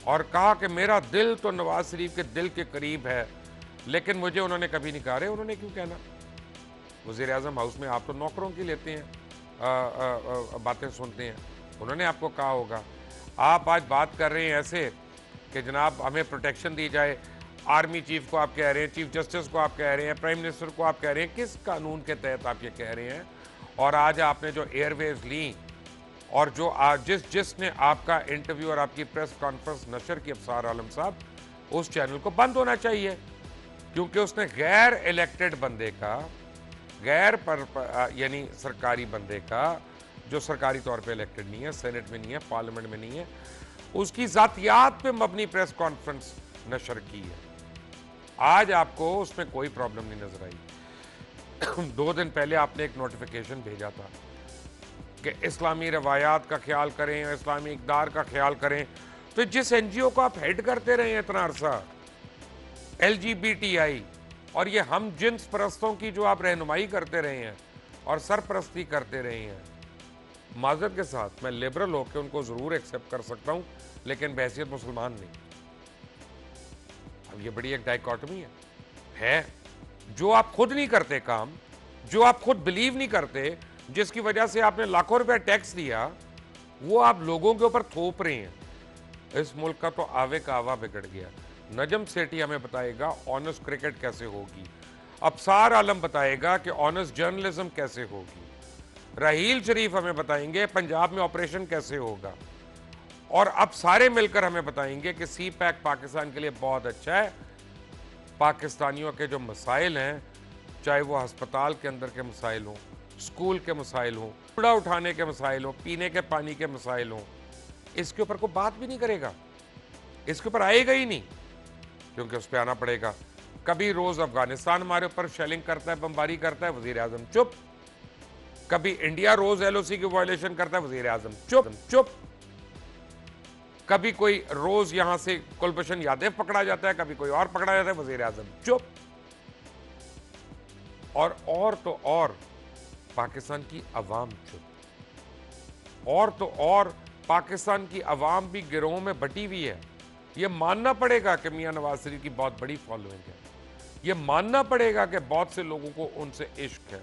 और कहा कि मेरा दिल तो नवाज शरीफ के दिल के करीब है, लेकिन मुझे उन्होंने कभी नहीं कहा। रहे उन्होंने क्यों कहना? वज़ीर आज़म हाउस में आप तो नौकरों की लेते हैं, बातें सुनते हैं, उन्होंने आपको कहा होगा। आप आज बात कर रहे हैं ऐसे कि जनाब हमें प्रोटेक्शन दी जाए, आर्मी चीफ को आप कह रहे हैं, चीफ जस्टिस को आप कह रहे हैं, प्राइम मिनिस्टर को आप कह रहे हैं, किस कानून के तहत आप ये कह रहे हैं? और आज आपने जो एयरवेज ली और जो आज जिसने आपका इंटरव्यू और आपकी प्रेस कॉन्फ्रेंस नशर की, अफसार आलम साहब, उस चैनल को बंद होना चाहिए, क्योंकि उसने गैर इलेक्टेड बंदे का, यानी सरकारी बंदे का, जो सरकारी तौर पे इलेक्टेड नहीं है, सेनेट में नहीं है, पार्लियामेंट में नहीं है, उसकी जातियात पे मबनी प्रेस कॉन्फ्रेंस नशर की है। आज आपको उसमें कोई प्रॉब्लम नहीं नजर आई। 2 दिन पहले आपने एक नोटिफिकेशन भेजा था कि इस्लामी रवायात का ख्याल करें, इस्लामी इक़दार का ख्याल करें। तो जिस एनजीओ को आप हेड करते रहे हैं इतना अरसा, LGBTI, और ये हम जिन्स परस्तों की जो आप रहनुमाई करते रहे हैं और सरपरस्ती करते रहे हैं, माजरत के साथ मैं लिबरल होकर उनको जरूर एक्सेप्ट कर सकता हूं, लेकिन बहैसियत मुसलमान नहीं। अब ये बड़ी एक डाइकॉटमी है जो आप खुद नहीं करते काम, जो आप खुद बिलीव नहीं करते, जिसकी वजह से आपने लाखों रुपए टैक्स दिया, वो आप लोगों के ऊपर थोप रहे हैं। इस मुल्क का तो आवे का आवा बिगड़ गया। नजम सेठी हमें बताएगा ऑनेस्ट क्रिकेट कैसे होगी, अफसार आलम बताएगा कि ऑनेस्ट जर्नलिज्म कैसे होगी, राहील शरीफ हमें बताएंगे पंजाब में ऑपरेशन कैसे होगा, और अब सारे मिलकर हमें बताएंगे कि सी पैक पाकिस्तान के लिए बहुत अच्छा है। पाकिस्तानियों के जो मसाइल हैं, चाहे वो हस्पताल के अंदर के मसाइल हों, स्कूल के मसाइल हों, कूड़ा उठाने के मसाइल हों, पीने के पानी के मसाइल हों, इसके ऊपर कोई बात भी नहीं करेगा, इसके ऊपर आएगा ही नहीं, क्योंकि उस पर आना पड़ेगा। कभी रोज अफगानिस्तान हमारे ऊपर शेलिंग करता है, बमबारी करता है, वजीर आजम चुप। कभी इंडिया रोज LOC की वायलेशन करता है, वजीर आजम चुप चुप। कभी कोई रोज यहां से कुलभूषण यादव पकड़ा जाता है, कभी कोई और पकड़ा जाता है, वजीर आजम चुप। और तो और पाकिस्तान की अवाम चुप। और तो और पाकिस्तान की अवाम भी गिरोहों में बटी हुई है। यह मानना पड़ेगा कि मियां नवाज शरीफ की बहुत बड़ी फॉलोइंग है, यह मानना पड़ेगा कि बहुत से लोगों को उनसे इश्क है,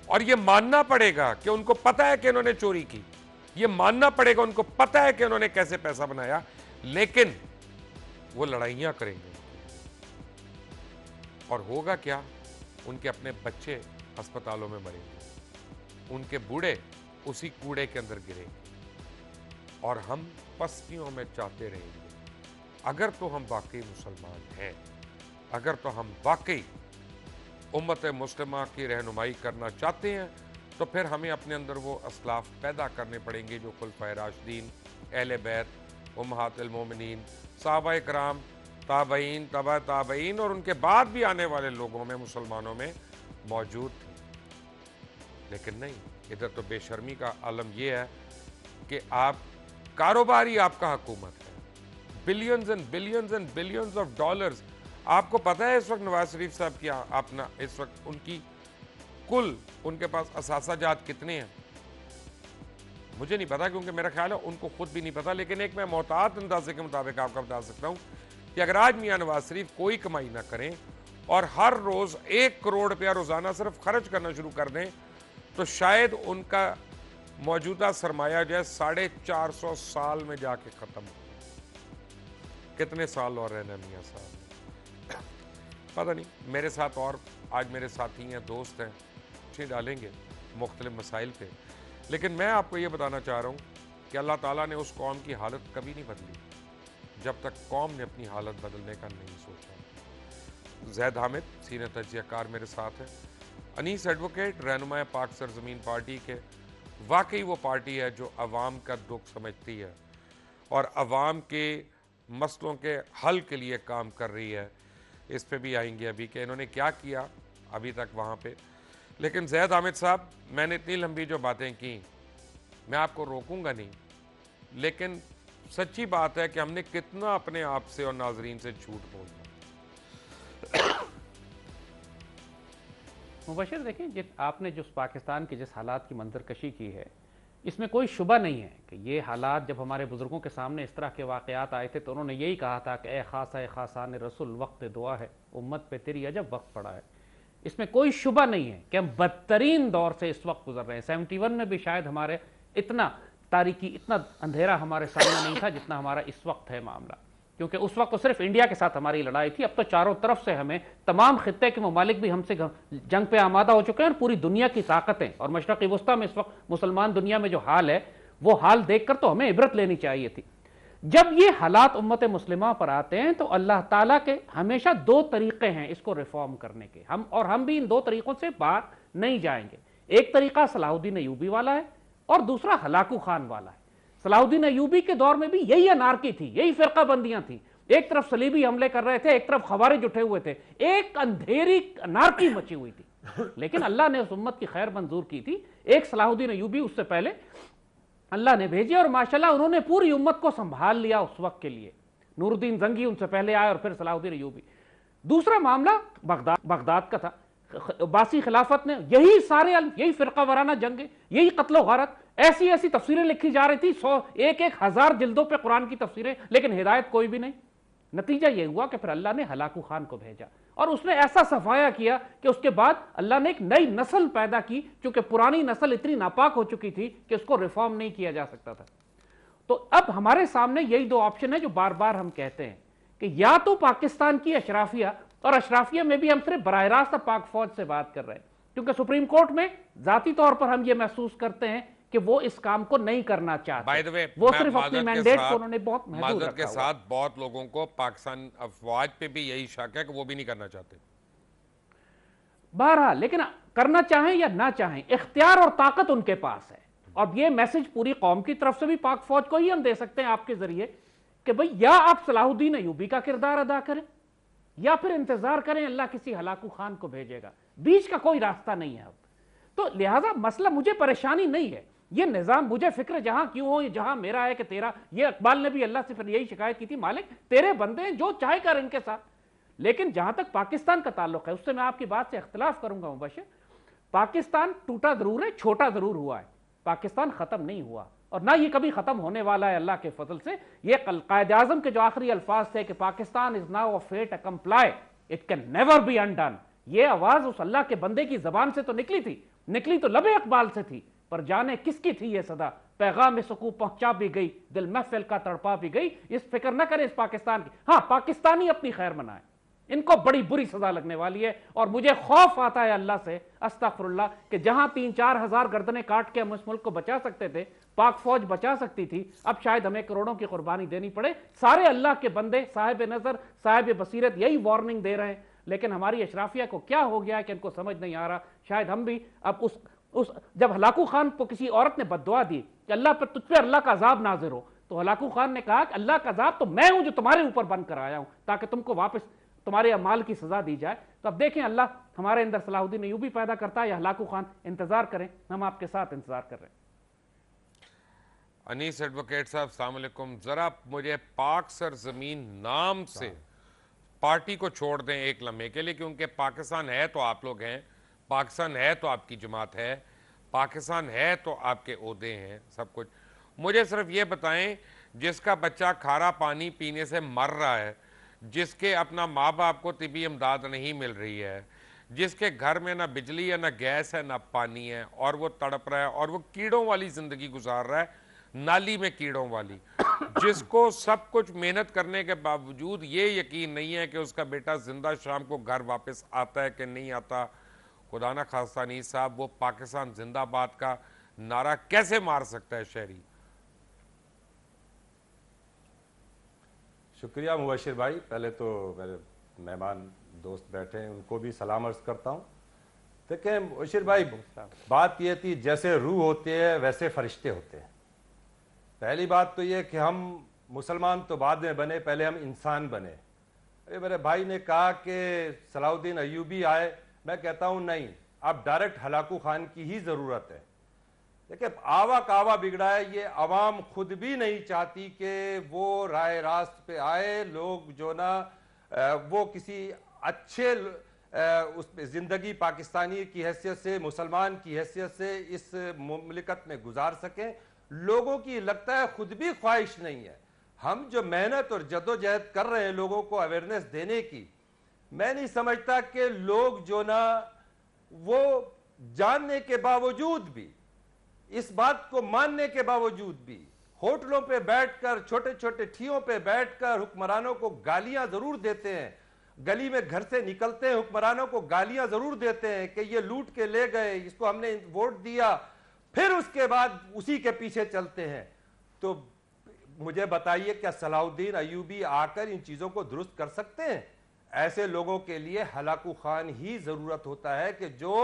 और यह मानना पड़ेगा कि उनको पता है कि उन्होंने चोरी की, यह मानना पड़ेगा उनको पता है कि उन्होंने कैसे पैसा बनाया, लेकिन वो लड़ाइयां करेंगे। और होगा क्या? उनके अपने बच्चे अस्पतालों में मरेंगे, उनके बूढ़े उसी कूड़े के अंदर गिरेंगे, और हम पस्तियों में चाहते रहेंगे। अगर तो हम वाकई मुसलमान हैं, अगर तो हम वाकई उम्मत मुस्लिमा की रहनुमाई करना चाहते हैं, तो फिर हमें अपने अंदर वो असलाफ पैदा करने पड़ेंगे जो खुलफाए राशिदीन, अहले बैत, उम्महातुल मोमिनीन, सहाबा इकराम, ताबईन, तबा ताबईन और उनके बाद भी आने वाले लोगों में, मुसलमानों में मौजूद थे। लेकिन नहीं, इधर तो बेशर्मी का आलम यह है कि आप कारोबारी, आपका हुकूमत है, billions and billions of dollars. आपको पता है इस वक्त नवाज शरीफ साहब की अपना इस वक्त उनकी कुल उनके पास असासाजात कितने हैं? मुझे नहीं पता, क्योंकि मेरा ख्याल है उनको खुद भी नहीं पता। लेकिन एक मैं मोहतात अंदाजे के मुताबिक आपको बता सकता हूं कि अगर आज मियां नवाज शरीफ कोई कमाई ना करें और हर रोज 1 करोड़ रुपया रोजाना सिर्फ खर्च करना शुरू कर दें, तो शायद उनका मौजूदा सरमाया जो है 450 साल में जाके खत्म हो। कितने साल और रहना मियां साहब, पता नहीं। मेरे साथ और आज मेरे साथी हैं, दोस्त हैं, अच्छे डालेंगे मुख्तलिफ मसाइल पे। लेकिन मैं आपको ये बताना चाह रहा हूँ कि अल्लाह ताला ने उस कौम की हालत कभी नहीं बदली जब तक कौम ने अपनी हालत बदलने का नहीं सोचा। जैद हामिद सीनियर तजियाकार मेरे साथ हैं, अनीस एडवोकेट रहनुमा पाक सरजमीन पार्टी के। वाकई वो पार्टी है जो अवाम का दुख समझती है और अवाम के मसलों के हल के लिए काम कर रही है। इस पे भी आएंगे अभी कि इन्होंने क्या किया अभी तक वहाँ पे। लेकिन जैद हामिद साहब, मैंने इतनी लंबी जो बातें की, मैं आपको रोकूंगा नहीं, लेकिन सच्ची बात है कि हमने कितना अपने आप से और नाजरीन से झूठ बोलना। मुबशर, देखें, जिस आपने जिस पाकिस्तान की जिस हालात की मंजरकशी की है, इसमें कोई शुबा नहीं है कि ये हालात जब हमारे बुजुर्गों के सामने इस तरह के वाक़यात आए थे तो उन्होंने यही कहा था कि ए खासान रसूल, वक्त दुआ है, उम्मत पे तेरी अजब वक्त पड़ा है। इसमें कोई शुबा नहीं है कि हम बदतरीन दौर से इस वक्त गुजर रहे हैं। 71 में भी शायद हमारे इतना तारीकी, इतना अंधेरा हमारे सामने नहीं था जितना हमारा इस वक्त है मामला, क्योंकि उस वक्त तो सिर्फ इंडिया के साथ हमारी लड़ाई थी। अब तो चारों तरफ से हमें तमाम खित्ते के ममालिक भी हमसे जंग पे आमादा हो चुके हैं और पूरी दुनिया की ताकतें, और मशरक़ी वस्ता में इस वक्त मुसलमान दुनिया में जो हाल है वो हाल देखकर तो हमें इबरत लेनी चाहिए थी। जब ये हालात उम्मत मुस्लिमा पर आते हैं तो अल्लाह ताला के हमेशा दो तरीके हैं इसको रिफॉर्म करने के, हम भी इन दो तरीकों से बाहर नहीं जाएंगे। एक तरीका सलाहुद्दीन अय्यूबी वाला है और दूसरा हलाकू खान वाला है। सलाहुद्दीन अय्यूबी के दौर में भी यही अनारकी थी, यही फिरका बंदियां थी। एक तरफ सलीबी हमले कर रहे थे, एक तरफ खवारिज उठे हुए थे, एक अंधेरी अनारकी मची हुई थी। लेकिन अल्लाह ने उस उम्मत की खैर मंजूर की थी। एक सलाहुद्दीन अय्यूबी उससे पहले अल्लाह ने भेजे और माशाल्लाह उन्होंने पूरी उम्मत को संभाल लिया उस वक्त के लिए। नूरुद्दीन जंगी उनसे पहले आए और फिर सलाहुद्दीन अय्यूबी। दूसरा मामला बगदाद का था। बासी खिलाफत ने यही फिरका वराना जंग, यही कत्लो गारत, ऐसी ऐसी तफसीरें लिखी जा रही थी, 1,000 जिल्दों पे कुरान की तफसीरें, लेकिन हिदायत कोई भी नहीं। नतीजा यह हुआ कि फिर अल्लाह ने हलाकू खान को भेजा और उसने ऐसा सफाया किया कि उसके बाद अल्लाह ने एक नई नस्ल पैदा की, क्योंकि पुरानी नस्ल इतनी नापाक हो चुकी थी कि उसको रिफॉर्म नहीं किया जा सकता था। तो अब हमारे सामने यही दो ऑप्शन है जो बार बार हम कहते हैं कि या तो पाकिस्तान की अशराफिया, और अशराफिया में भी हम सिर्फ बराह रास्त पाक फौज से बात कर रहे हैं, क्योंकि सुप्रीम कोर्ट में जाती तौर पर हम ये महसूस करते हैं कि वो इस काम को नहीं करना चाहते। बाय द वे, वो सिर्फ अपने मैंडेट को उन्होंने बहुत महदूद माजरत के साथ बहुत लोगों को पाकिस्तान अफवाज पे भी यही शक है कि वो भी नहीं करना चाहते। बहरहाल, लेकिन करना चाहें या ना चाहें, इख्तियार और ताकत उनके पास है। और ये मैसेज पूरी कौम की तरफ से भी पाक फौज को ही हम दे सकते हैं आपके जरिए कि भाई या आप सलाहुद्दीन अय्यूबी का किरदार अदा करें या फिर इंतजार करें अल्लाह किसी हलाकू खान को भेजेगा। बीच का कोई रास्ता नहीं है अब। तो लिहाजा मसला, मुझे परेशानी नहीं है ये निजाम, मुझे फिक्र जहां क्यों हो, जहां मेरा है कि तेरा। ये इकबाल ने भी अल्लाह से फिर यही शिकायत की थी, मालिक तेरे बंदे हैं, जो चाहे कर इनके साथ। लेकिन जहां तक पाकिस्तान का ताल्लुक है उससे मैं आपकी बात से इख्तिलाफ करूंगा मुबश्शिर। पाकिस्तान टूटा जरूर है, छोटा जरूर हुआ है, पाकिस्तान खत्म नहीं हुआ और ना ये कभी खत्म होने वाला है अल्लाह के फजल से। ये कायद आजम के जो आखिरी अल्फाज थे कि Pakistan is now a fait accompli, it can never be undone, ये आवाज उस अल्लाह के बंदे की जबान से तो निकली तो लबे इकबाल से थी, पर जाने किसकी थी ये सदा। पैगाम सुकून पहुंचा भी गई, दिल महफिल का तड़पा भी गई। इस फिक्र न करें इस पाकिस्तान की। हाँ, पाकिस्तानी अपनी खैर मनाए, इनको बड़ी बुरी सजा लगने वाली है। और मुझे खौफ आता है अल्लाह से, अस्तगफिरुल्लाह, कि जहां 3-4 हजार गर्दनें काट के हम इस मुल्क को बचा सकते थे, पाक फौज बचा सकती थी, अब शायद हमें करोड़ों की कुर्बानी देनी पड़े। सारे अल्लाह के बंदे, साहिब नजर, साहिब बसीरत यही वार्निंग दे रहे हैं, लेकिन हमारी अशराफिया को क्या हो गया है कि इनको समझ नहीं आ रहा। शायद हम भी अब जब हलाकू खान को किसी औरत ने बद्दुआ दी कि अल्लाह पर, तुझ पे अल्लाह का अजाब नाजिर हो, तो हलाकू खान ने कहा कि अल्लाह का अजाब तो मैं हूं जो तुम्हारे ऊपर बंद कर आया हूं ताकि तुमको वापस तुम्हारे अमाल की सजा दी जाए। तो अब देखें अल्लाह हमारे अंदर सलाहुद्दीन अय्यूबी पैदा करता है या हलाकू खान। इंतजार करें, हम आपके साथ इंतजार कर रहे हैं। अनीस एडवोकेट साहब, अस्सलाम वालेकुम। जरा मुझे पाक सरजमीन नाम से पार्टी को छोड़ दें एक लम्हे के लिए, क्योंकि पाकिस्तान है तो आप लोग हैं, पाकिस्तान है तो आपकी जमात है, पाकिस्तान है तो आपके ओहदे हैं, सब कुछ। मुझे सिर्फ ये बताएं, जिसका बच्चा खारा पानी पीने से मर रहा है, जिसके अपना माँ बाप को तिबी इमदाद नहीं मिल रही है, जिसके घर में ना बिजली है, ना गैस है, ना पानी है, और वो तड़प रहा है और वो कीड़ों वाली जिंदगी गुजार रहा है, नाली में कीड़ों वाली, जिसको सब कुछ मेहनत करने के बावजूद ये यकीन नहीं है कि उसका बेटा जिंदा शाम को घर वापस आता है कि नहीं आता। खुदा ना खास्ता नहीं साहब, वो पाकिस्तान जिंदाबाद का नारा कैसे मार सकता है शहरी? शुक्रिया मुबशिर भाई। पहले तो मेरे मेहमान दोस्त बैठे हैं उनको भी सलाम अर्ज करता हूँ। देखें मुबशिर भाई, बात ये थी जैसे रूह होते हैं वैसे फरिश्ते होते हैं। पहली बात तो ये कि हम मुसलमान तो बाद में बने, पहले हम इंसान बने। मेरे भाई ने कहा कि सलाहुद्दीन अय्यूबी आए, मैं कहता हूँ नहीं, अब डायरेक्ट हलाकू खान की ही ज़रूरत है। देखिए आवा कावा बिगड़ा है, ये अवाम खुद भी नहीं चाहती कि वो राय रास्त पे आए। लोग जो ना वो किसी अच्छे उस जिंदगी पाकिस्तानी की हैसियत से, मुसलमान की हैसियत से इस मुमलिकत में गुजार सकें। लोगों की लगता है खुद भी ख्वाहिश नहीं है। हम जो मेहनत और जद्दोजहद कर रहे हैं लोगों को अवेयरनेस देने की, मैं नहीं समझता कि लोग जो ना वो जानने के बावजूद भी, इस बात को मानने के बावजूद भी होटलों पे बैठकर, छोटे छोटे ठियों पे बैठकर हुक्मरानों को गालियां जरूर देते हैं। गली में घर से निकलते हैं हुक्मरानों को गालियां जरूर देते हैं कि ये लूट के ले गए, इसको हमने वोट दिया, फिर उसके बाद उसी के पीछे चलते हैं। तो मुझे बताइए, क्या सलाउद्दीन अय्यूबी आकर इन चीजों को दुरुस्त कर सकते हैं? ऐसे लोगों के लिए हलाकू खान ही जरूरत होता है कि जो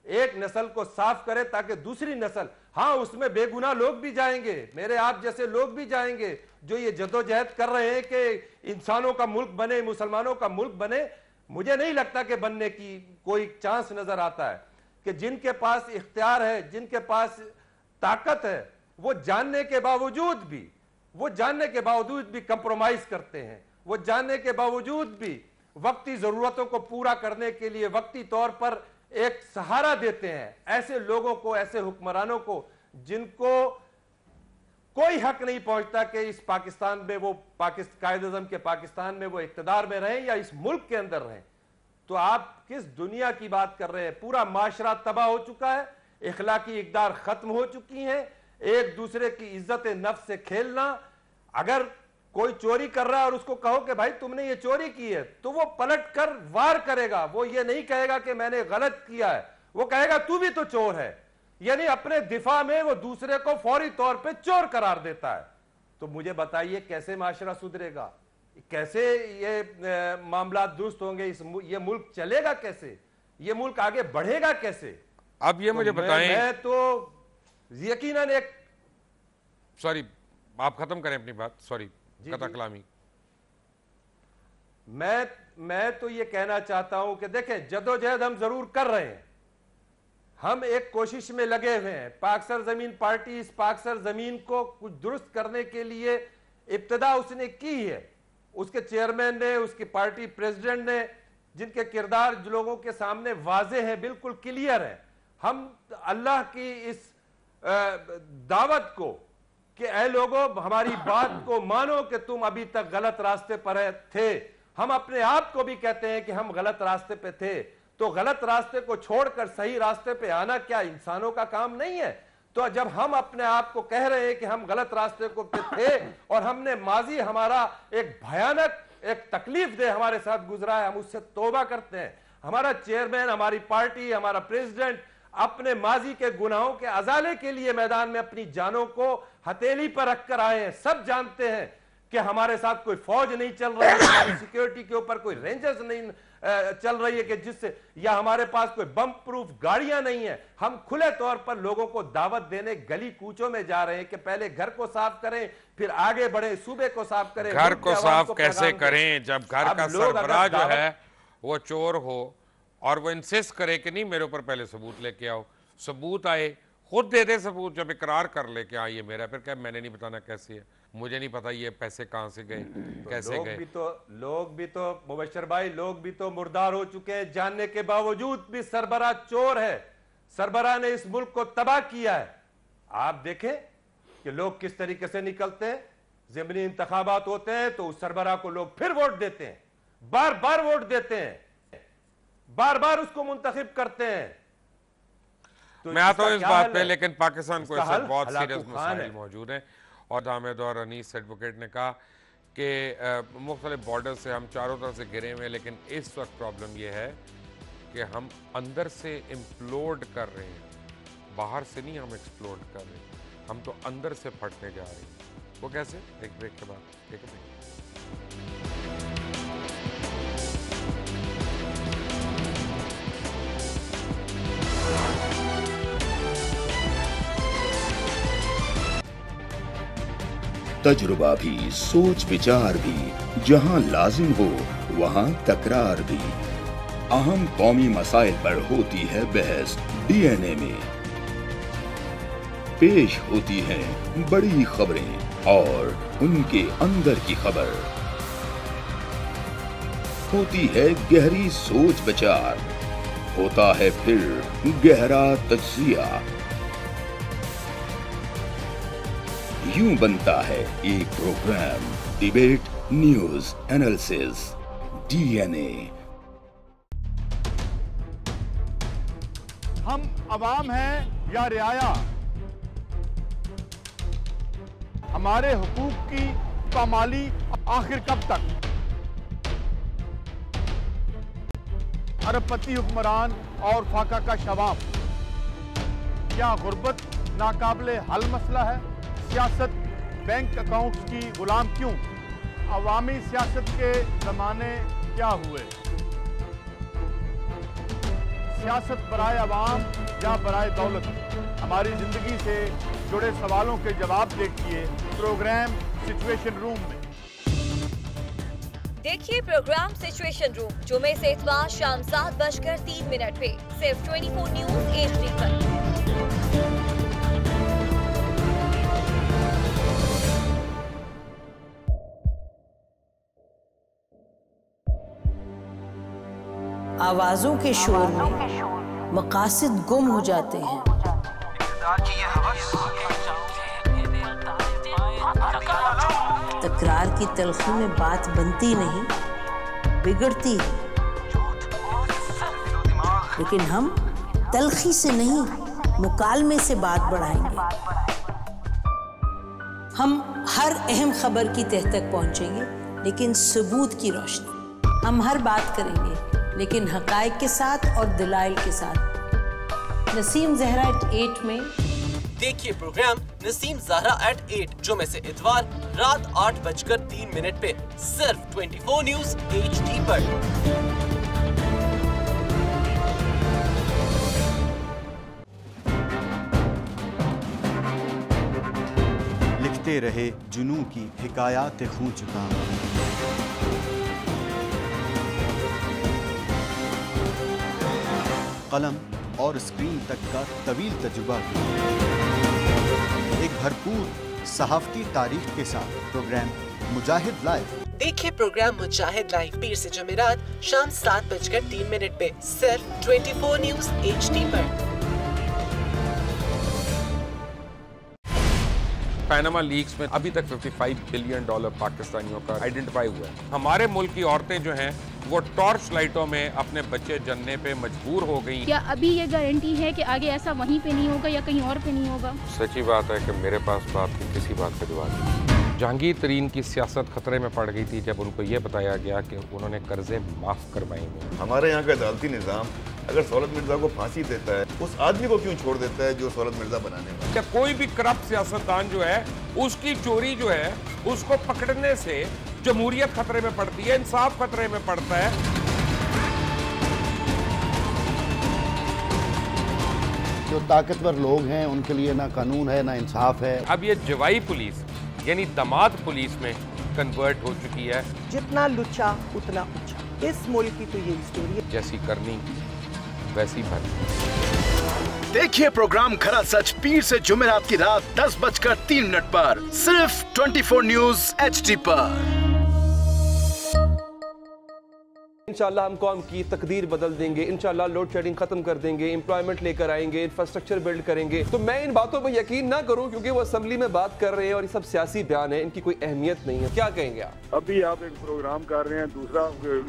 एक नस्ल को साफ करे ताकि दूसरी नस्ल, हाँ उसमें बेगुनाह लोग भी जाएंगे, मेरे आप जैसे लोग भी जाएंगे जो ये जद्दोजहद कर रहे हैं कि इंसानों का मुल्क बने, मुसलमानों का मुल्क बने। मुझे नहीं लगता कि बनने की कोई चांस नजर आता है कि जिनके पास इख्तियार है, जिनके पास ताकत है, वो जानने के बावजूद भी कंप्रोमाइज करते हैं। वो जानने के बावजूद भी वक्ती जरूरतों को पूरा करने के लिए वक्ती तौर पर एक सहारा देते हैं। ऐसे लोगों को, ऐसे हुक्मरानों को जिनको कोई हक नहीं पहुंचता कि इस पाकिस्तान में वो कायद-ए-आज़म के पाकिस्तान में वो इख्तिदार में रहें या इस मुल्क के अंदर रहें। तो आप किस दुनिया की बात कर रहे हैं? पूरा माशरा तबाह हो चुका है, इखलाकी इक़दार खत्म हो चुकी है, एक दूसरे की इज्जत नफ्स से खेलना। अगर कोई चोरी कर रहा है और उसको कहो कि भाई तुमने ये चोरी की है, तो वो पलट कर वार करेगा। वो ये नहीं कहेगा कि मैंने गलत किया है, वो कहेगा तू भी तो चोर है। यानी अपने दिफा में वो दूसरे को फौरी तौर पे चोर करार देता है। तो मुझे बताइए कैसे माशरा सुधरेगा, कैसे ये मामला दुरुस्त होंगे, ये मुल्क चलेगा कैसे, ये मुल्क आगे बढ़ेगा कैसे? अब ये मुझे बताएं। मैं तो यकीनन एक, सॉरी आप खत्म करें अपनी बात, सॉरी कता कलामी। मैं तो ये कहना चाहता हूं कि देखें, जद्दोजहद हम जरूर कर रहे हैं, हम एक कोशिश में लगे हुए हैं। पाक सरजमीन पार्टी इस पाक सरजमीन को कुछ दुरुस्त करने के लिए इब्तिदा उसने की है। उसके चेयरमैन ने, उसकी पार्टी प्रेसिडेंट ने, जिनके किरदार लोगों के सामने वाजे हैं, बिल्कुल क्लियर है। हम अल्लाह की इस दावत को कि ऐ लोगों हमारी बात को मानो कि तुम अभी तक गलत रास्ते पर थे, हम अपने आप को भी कहते हैं कि हम गलत रास्ते पे थे। तो गलत रास्ते को छोड़कर सही रास्ते पे आना क्या इंसानों का काम नहीं है? तो जब हम अपने आप को कह रहे हैं कि हम गलत रास्ते को पे थे और हमने माजी हमारा एक भयानक, एक तकलीफ दे हमारे साथ गुजरा है, हम उससे तौबा करते हैं। हमारा चेयरमैन, हमारी पार्टी, हमारा प्रेसिडेंट अपने माजी के गुनाहों के अजाले के लिए मैदान में अपनी जानों को हथेली पर रखकर आए हैं। सब जानते हैं कि हमारे साथ कोई फौज नहीं चल रही है, हमारी सिक्योरिटी के ऊपर कोई रेंजर्स नहीं चल रही है कि जिससे, या हमारे पास कोई बम प्रूफ गाड़ियां नहीं है। हम खुले तौर पर लोगों को दावत देने गली कूचों में जा रहे हैं कि पहले घर को साफ करें, फिर आगे बढ़े, सूबे को साफ करें। घर को साफ कैसे करें जब घर का सरबराह जो है वो चोर हो और वो इंसिस्ट करे कि नहीं मेरे ऊपर पहले सबूत लेके आओ। सबूत आए, खुद दे दे सबूत, जब इकरार कर ले कि हाँ ये मेरा, फिर क्या मैंने नहीं बताना कैसे है, मुझे नहीं पता ये पैसे कहाँ से गए, कैसे गए। लोग भी तो मुबश्शिर भाई, लोग भी तो मुर्दार हो चुके हैं, जानने के बावजूद भी सरबराह चोर है। सरबराह ने इस मुल्क को तबाह किया है। आप देखें कि लोग किस तरीके से निकलते हैं, ज़िमनी इंतखाबात होते हैं तो उस सरबराह को लोग फिर वोट देते हैं, बार बार वोट देते हैं, बार बार उसको मुंतखब करते हैं। तो मैं आता हूं इस बात पे, लेकिन पाकिस्तान को ऐसे बहुत सीरियस मसाइल मौजूद हैं। और हामिद और अनीस एडवोकेट ने कहा कि मुख्तलिफ बॉर्डर से हम चारों तरफ से घिरे हुए हैं, लेकिन इस वक्त प्रॉब्लम यह है कि हम अंदर से इम्प्लोड कर रहे हैं, बाहर से नहीं हम एक्सप्लोड कर रहे हैं, हम तो अंदर से फटने जा रहे हैं। वो कैसे? एक ब्रेक के बाद, एक ब्रेक। तजुर्बा भी, सोच विचार भी, जहां लाजिम हो वहां तकरार भी। अहम कौमी मसाइल पर होती है बहस डीएनए में। पेश होती हैं बड़ी खबरें और उनके अंदर की खबर। होती है गहरी सोच विचार, होता है फिर गहरा तज्जिया। यूं बनता है एक programme, debate news analysis, DNA. हम अवाम हैं या रियाया, हमारे हुकूक की पामाली आखिर कब तक? अरबपति हुक्मरान और फाका का शवाब, क्या गुर्बत नाकाबिले हल मसला है? सियासत बैंक अकाउंट्स की गुलाम क्यों? अवामी सियासत के जमाने क्या हुए? सियासत बराए अवाम या बराए दौलत? हमारी जिंदगी से जुड़े सवालों के जवाब देखिए प्रोग्राम सिचुएशन रूम में। देखिए प्रोग्राम सिचुएशन रूम जुमे से इतवार शाम 7:03 पे सिर्फ 24 न्यूज HD पर। आवाजों के शोर में मकासद गुम हो जाते हैं। तकरार की तलखी में बात बनती नहीं, बिगड़ती है। लेकिन हम तलखी से नहीं, मुकालमे से बात बढ़ाएंगे। हम हर अहम खबर की तह तक पहुंचेंगे, लेकिन सबूत की रोशनी। हम हर बात करेंगे, लेकिन हकायक के साथ और दलाइल के साथ। नसीम जहरा at 8 में देखिए प्रोग्राम नसीम ज़हरा at 8 जुमे से इतवार रात 8:03 पे सिर्फ 24 न्यूज HD पर। लिखते रहे जुनू की हिकायात खूं चुका, कलम और स्क्रीन तक का तवील तजुर्बा, एक भरपूर सहाफती तारीख के साथ प्रोग्राम मुजाहिद लाइव। देखिए प्रोग्राम मुजाहिद लाइव पीर से जुमेरात शाम 7:03 पे सिर्फ 24 न्यूज HD पर। पैनामा लीक्स में अभी तक $55 बिलियन पाकिस्तानियों का आइडेंटिफाई हुआ है। हमारे मुल्क की औरतें जो हैं वो टॉर्च लाइटों में अपने बच्चे जनने पे मजबूर हो गई। क्या अभी ये गारंटी है कि आगे ऐसा वहीं पे नहीं होगा या कहीं और पे नहीं होगा? सच्ची बात है कि मेरे पास तो आपकी किसी बात का जवाब नहीं। जहांगीर तरीन की सियासत खतरे में पड़ गई थी जब उनको ये बताया गया कि उन्होंने कर्जे माफ करवाएंगे। हमारे यहाँ का अदालती निज़ाम अगर सौलत मिर्जा को फांसी देता है, उस आदमी को क्यों छोड़ देता है जो सौलत मिर्जा बनाने वाला? क्या कोई भी करप्ट सियासतदान जो है उसकी चोरी जो है उसको पकड़ने से जमहूरियत खतरे में पड़ती है, इंसाफ खतरे में पड़ता है। जो ताकतवर लोग हैं उनके लिए ना कानून है ना इंसाफ है। अब ये जवाई पुलिस यानी दामाद पुलिस में कन्वर्ट हो चुकी है। जितना लुच्चा उतना ऊंचा, इस मुल्क की तो ये स्टोरी है। जैसी करनी वैसी भरनी। देखिए प्रोग्राम खरा सच पीर से जुमेरात की रात 10:03 पर सिर्फ 24 न्यूज HD पर। इंशाल्लाह हम कौम की तकदीर बदल देंगे, इंशाल्लाह लोड शेडिंग खत्म कर देंगे, एम्प्लॉयमेंट लेकर आएंगे, इंफ्रास्ट्रक्चर बिल्ड करेंगे। तो मैं इन बातों पर यकीन ना करूं क्योंकि वो असेंबली में बात कर रहे हैं और ये सब सियासी बयान है, इनकी कोई अहमियत नहीं है। क्या कहेंगे आप? अभी आप एक प्रोग्राम कर रहे हैं, दूसरा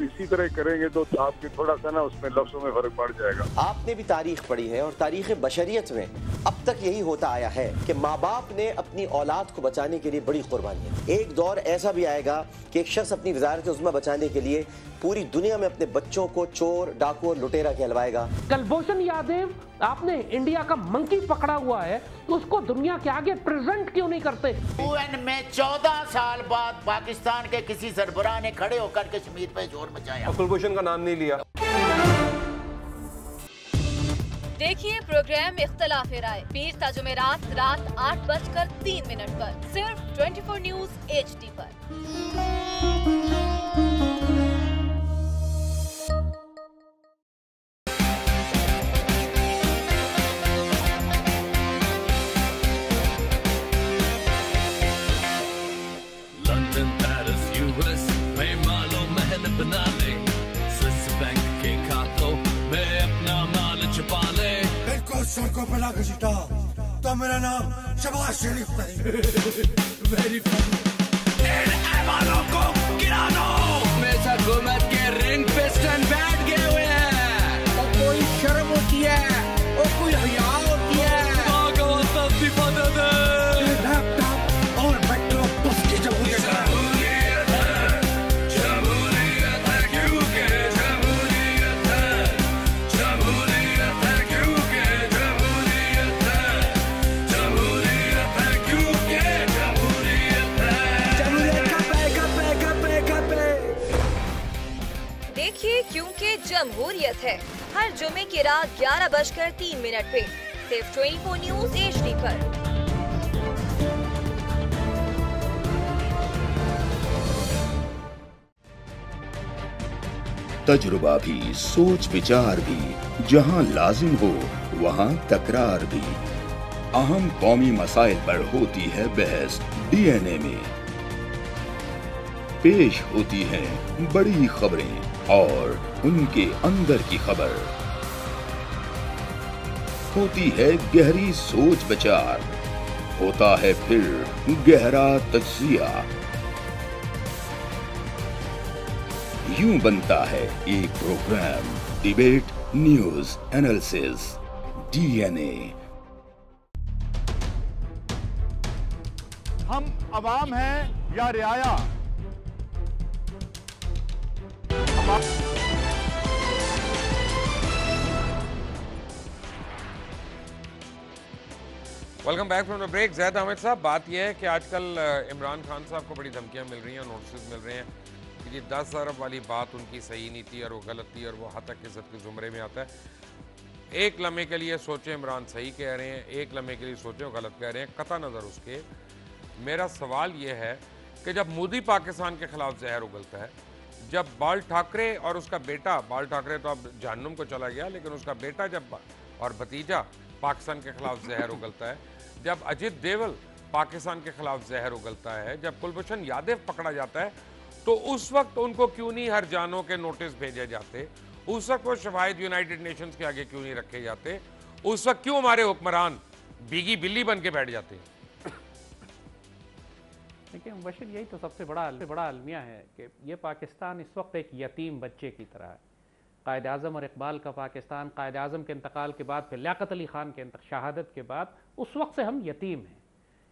इसी तरह करेंगे तो आपके थोड़ा सा ना उसमें लफ्जों में फर्क पड़ जाएगा। आपने भी तारीख पढ़ी है और तारीख बशरियत में अब तक यही होता आया है कि माँ बाप ने अपनी औलाद को बचाने के लिए बड़ी कुर्बानियां। एक दौर ऐसा भी आएगा कि एक शख्स अपनी वजारत उज़्मा बचाने के लिए पूरी दुनिया में अपने बच्चों को चोर, डाकू और लुटेरा कहलवाएगा। कुलभूषण यादव, आपने इंडिया का मंकी पकड़ा हुआ है तो उसको दुनिया के आगे प्रेजेंट क्यों नहीं करते? UN में 14 साल बाद पाकिस्तान के किसी सरबराह ने खड़े होकर कश्मीर पे जोर मचाया। कुलभूषण का नाम नहीं लिया। देखिए प्रोग्राम इख्तलाफ राय पीर ता जुमेरात रात 8:03 पर सिर्फ 24 न्यूज HD पर। लंदन, पेरिस, US में मालो महल बना ले। सड़कों पे ना घसीटा तो मेरा नाम शबाज शरीफ नहीं। Very funny. इन ऐवानों को गिरा दो। हमेशा हुकूमत के रिंग पे स्टैंड बैठ गए हुए हैं। और कोई शर्म होती है और कोई हया होती है। इस्तीफा दे दे। लैपटॉप और मेट्रो बस की जमहूरियत है क्योंकि जमहूरियत है। जमहूरियत है क्योंकि जमहूरियत है। जमहूरियत है क्योंकि जमहूरियत है। जमहूरियत का पे। देखिए क्योंकि जमहूरियत है हर जुमे की रात 11:03 पे सिर्फ 24 न्यूज HD पर। तजुर्बा भी, सोच विचार भी, जहां लाजिम हो वहां तकरार भी। अहम कौमी मसाइल पर होती है बहस DNA में। पेश होती हैं बड़ी खबरें और उनके अंदर की खबर। होती है गहरी सोच विचार, होता है फिर गहरा तज्जिया। यूं बनता है एक programme debate news analysis DNA। हम अवाम हैं या रियाया? Welcome back from the break. Zaid Ahmed साहब, बात यह है कि आजकल इमरान खान साहब को बड़ी धमकियां मिल रही हैं, नोटिस मिल रहे हैं कि 10 अरब वाली बात उनकी सही नहीं थी और वो गलत थी और वो हतक इज़्ज़त के ज़ुमरे में आता है। एक लम्हे के लिए सोचें इमरान सही कह रहे हैं, एक लम्हे के लिए सोचें वो गलत कह रहे हैं। कता नज़र उसके, मेरा सवाल ये है कि जब मोदी पाकिस्तान के खिलाफ जहर उगलता है, जब बाल ठाकरे और उसका बेटा, बाल ठाकरे तो अब जहन्नुम को चला गया, लेकिन उसका बेटा जब और भतीजा पाकिस्तान के खिलाफ जहर उगलता है, जब अजित देवल पाकिस्तान के खिलाफ जहर उगलता है, जब कुलभूषण यादव पकड़ा जाता है, तो उस वक्त उनको क्यों नहीं हर जानों के नोटिस भेजे जाते? उस वक्त वो शवाहिद यूनाइटेड नेशंस के आगे क्यों नहीं रखे जाते? उस वक्त क्यों हमारे हुक्मरान बीगी बिल्ली बन के बैठ जाते? देखिए मुबशिर, यही तो सबसे बड़ा अलमिया है कि ये पाकिस्तान इस वक्त एक यतीम बच्चे की तरह है। कायद आज़म और इकबाल का पाकिस्तान, कायद आज़म के इंतकाल के बाद, फिर लियाकत अली ख़ान के शहादत के बाद, उस वक्त से हम यतीम हैं।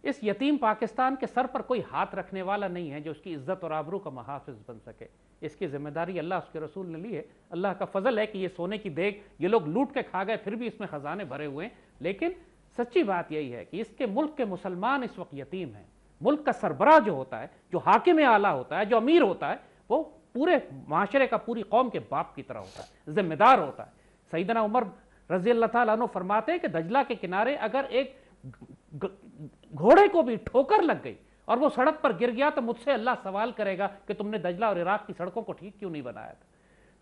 इस यतीम पाकिस्तान के सर पर कोई हाथ रखने वाला नहीं है जो उसकी इज़्ज़त और आबरू का मुहाफ़िज़ बन सके। इसकी जिम्मेदारी अल्लाह उसके रसूल ने ली है। अल्लाह का फजल है कि ये सोने की देग ये लोग लूट के खा गए, फिर भी इसमें ख़जाने भरे हुए हैं। लेकिन सच्ची बात यही है कि इसके मुल्क के मुसलमान इस वक्त यतीम हैं। मुल्क का सरबराह जो होता है, जो हाकिम आला होता है, जो अमीर होता है, वो पूरे माशरे का, पूरी कौम के बाप की तरह होता है, जिम्मेदार होता है। सैयदना उमर रज़ी अल्लाह ताला अन्हु फरमाते हैं कि दजला के किनारे अगर एक घोड़े को भी ठोकर लग गई और वो सड़क पर गिर गया तो मुझसे अल्लाह सवाल करेगा कि तुमने दजला और इराक की सड़कों को ठीक क्यों नहीं बनाया था।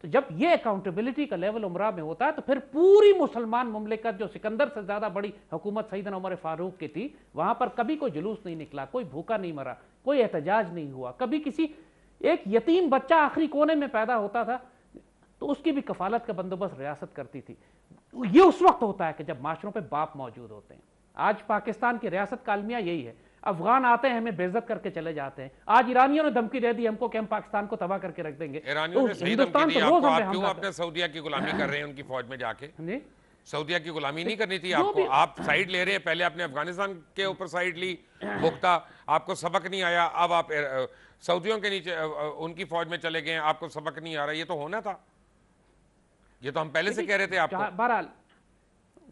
तो जब ये अकाउंटेबिलिटी का लेवल उमरा में होता है तो फिर पूरी मुसलमान मुमलिकत, जो सिकंदर से ज्यादा बड़ी हुकूमत सैयदना उमर फारूक की थी, वहां पर कभी कोई जुलूस नहीं निकला, कोई भूखा नहीं मरा, कोई एहतजाज नहीं हुआ। कभी किसी एक यतीम बच्चा आखिरी कोने में पैदा होता था तो उसकी भी कफालत का बंदोबस्त रियासत करती थी। ये उस वक्त होता है कि जब माशरों पे बाप मौजूद होते हैं। आज पाकिस्तान की रियासत का अलमिया यही है। अफगान आते हैं, हमें बेइज्जत करके चले जाते हैं। आज ईरानियों ने धमकी दे दी हमको कि हम पाकिस्तान को तबाह करके रख देंगे। ईरानियों ने सही धमकी दी आपको, आप क्यों अपने सऊदिया की गुलामी कर रहे हैं उनकी फौज में जाके? सऊदिया की गुलामी नहीं करनी थी आपको? आप साइड ले रहे हैं, पहले आपने अफगानिस्तान के ऊपर साइड ली, भुगता, आपको सबक नहीं आया, अब आप सऊदियों के नीचे उनकी फौज में चले गए, आपको सबक नहीं आ रहा। ये तो होना था, ये तो हम पहले से कह रहे थे आपको। बहरहाल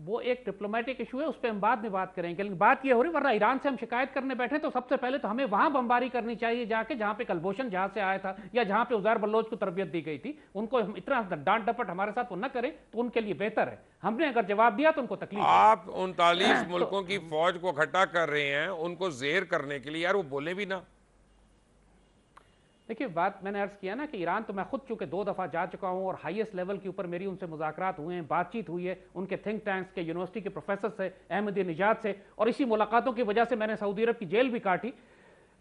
वो एक डिप्लोमेटिक इशू है, उस पर हम बाद में बात करेंगे। लेकिन बात ये हो रही, वरना ईरान से हम शिकायत करने बैठे तो सबसे पहले तो हमें वहां बमबारी करनी चाहिए जाके जहां पे कुलभूषण जहां से आया था या जहां पे उज़ैर बलोच को तरबियत दी गई थी। उनको हम इतना डांट डपट हमारे साथ वो न करें तो उनके लिए बेहतर है। हमने अगर जवाब दिया तो उनको तकलीफ। आप 39 मुल्कों की फौज को इकट्ठा कर रहे हैं उनको जेर करने के लिए, यार वो बोले भी ना। देखिए बात मैंने अर्ज किया ना कि ईरान तो मैं खुद चूंकि 2 दफ़ा जा चुका हूं और हाईएस्ट लेवल के ऊपर मेरी उनसे मुज़ाकरात हुए हैं, बातचीत हुई है उनके थिंक टैंक्स के, यूनिवर्सिटी के प्रोफेसर से, अहमदीनजाद से, और इसी मुलाकातों की वजह से मैंने सऊदी अरब की जेल भी काटी।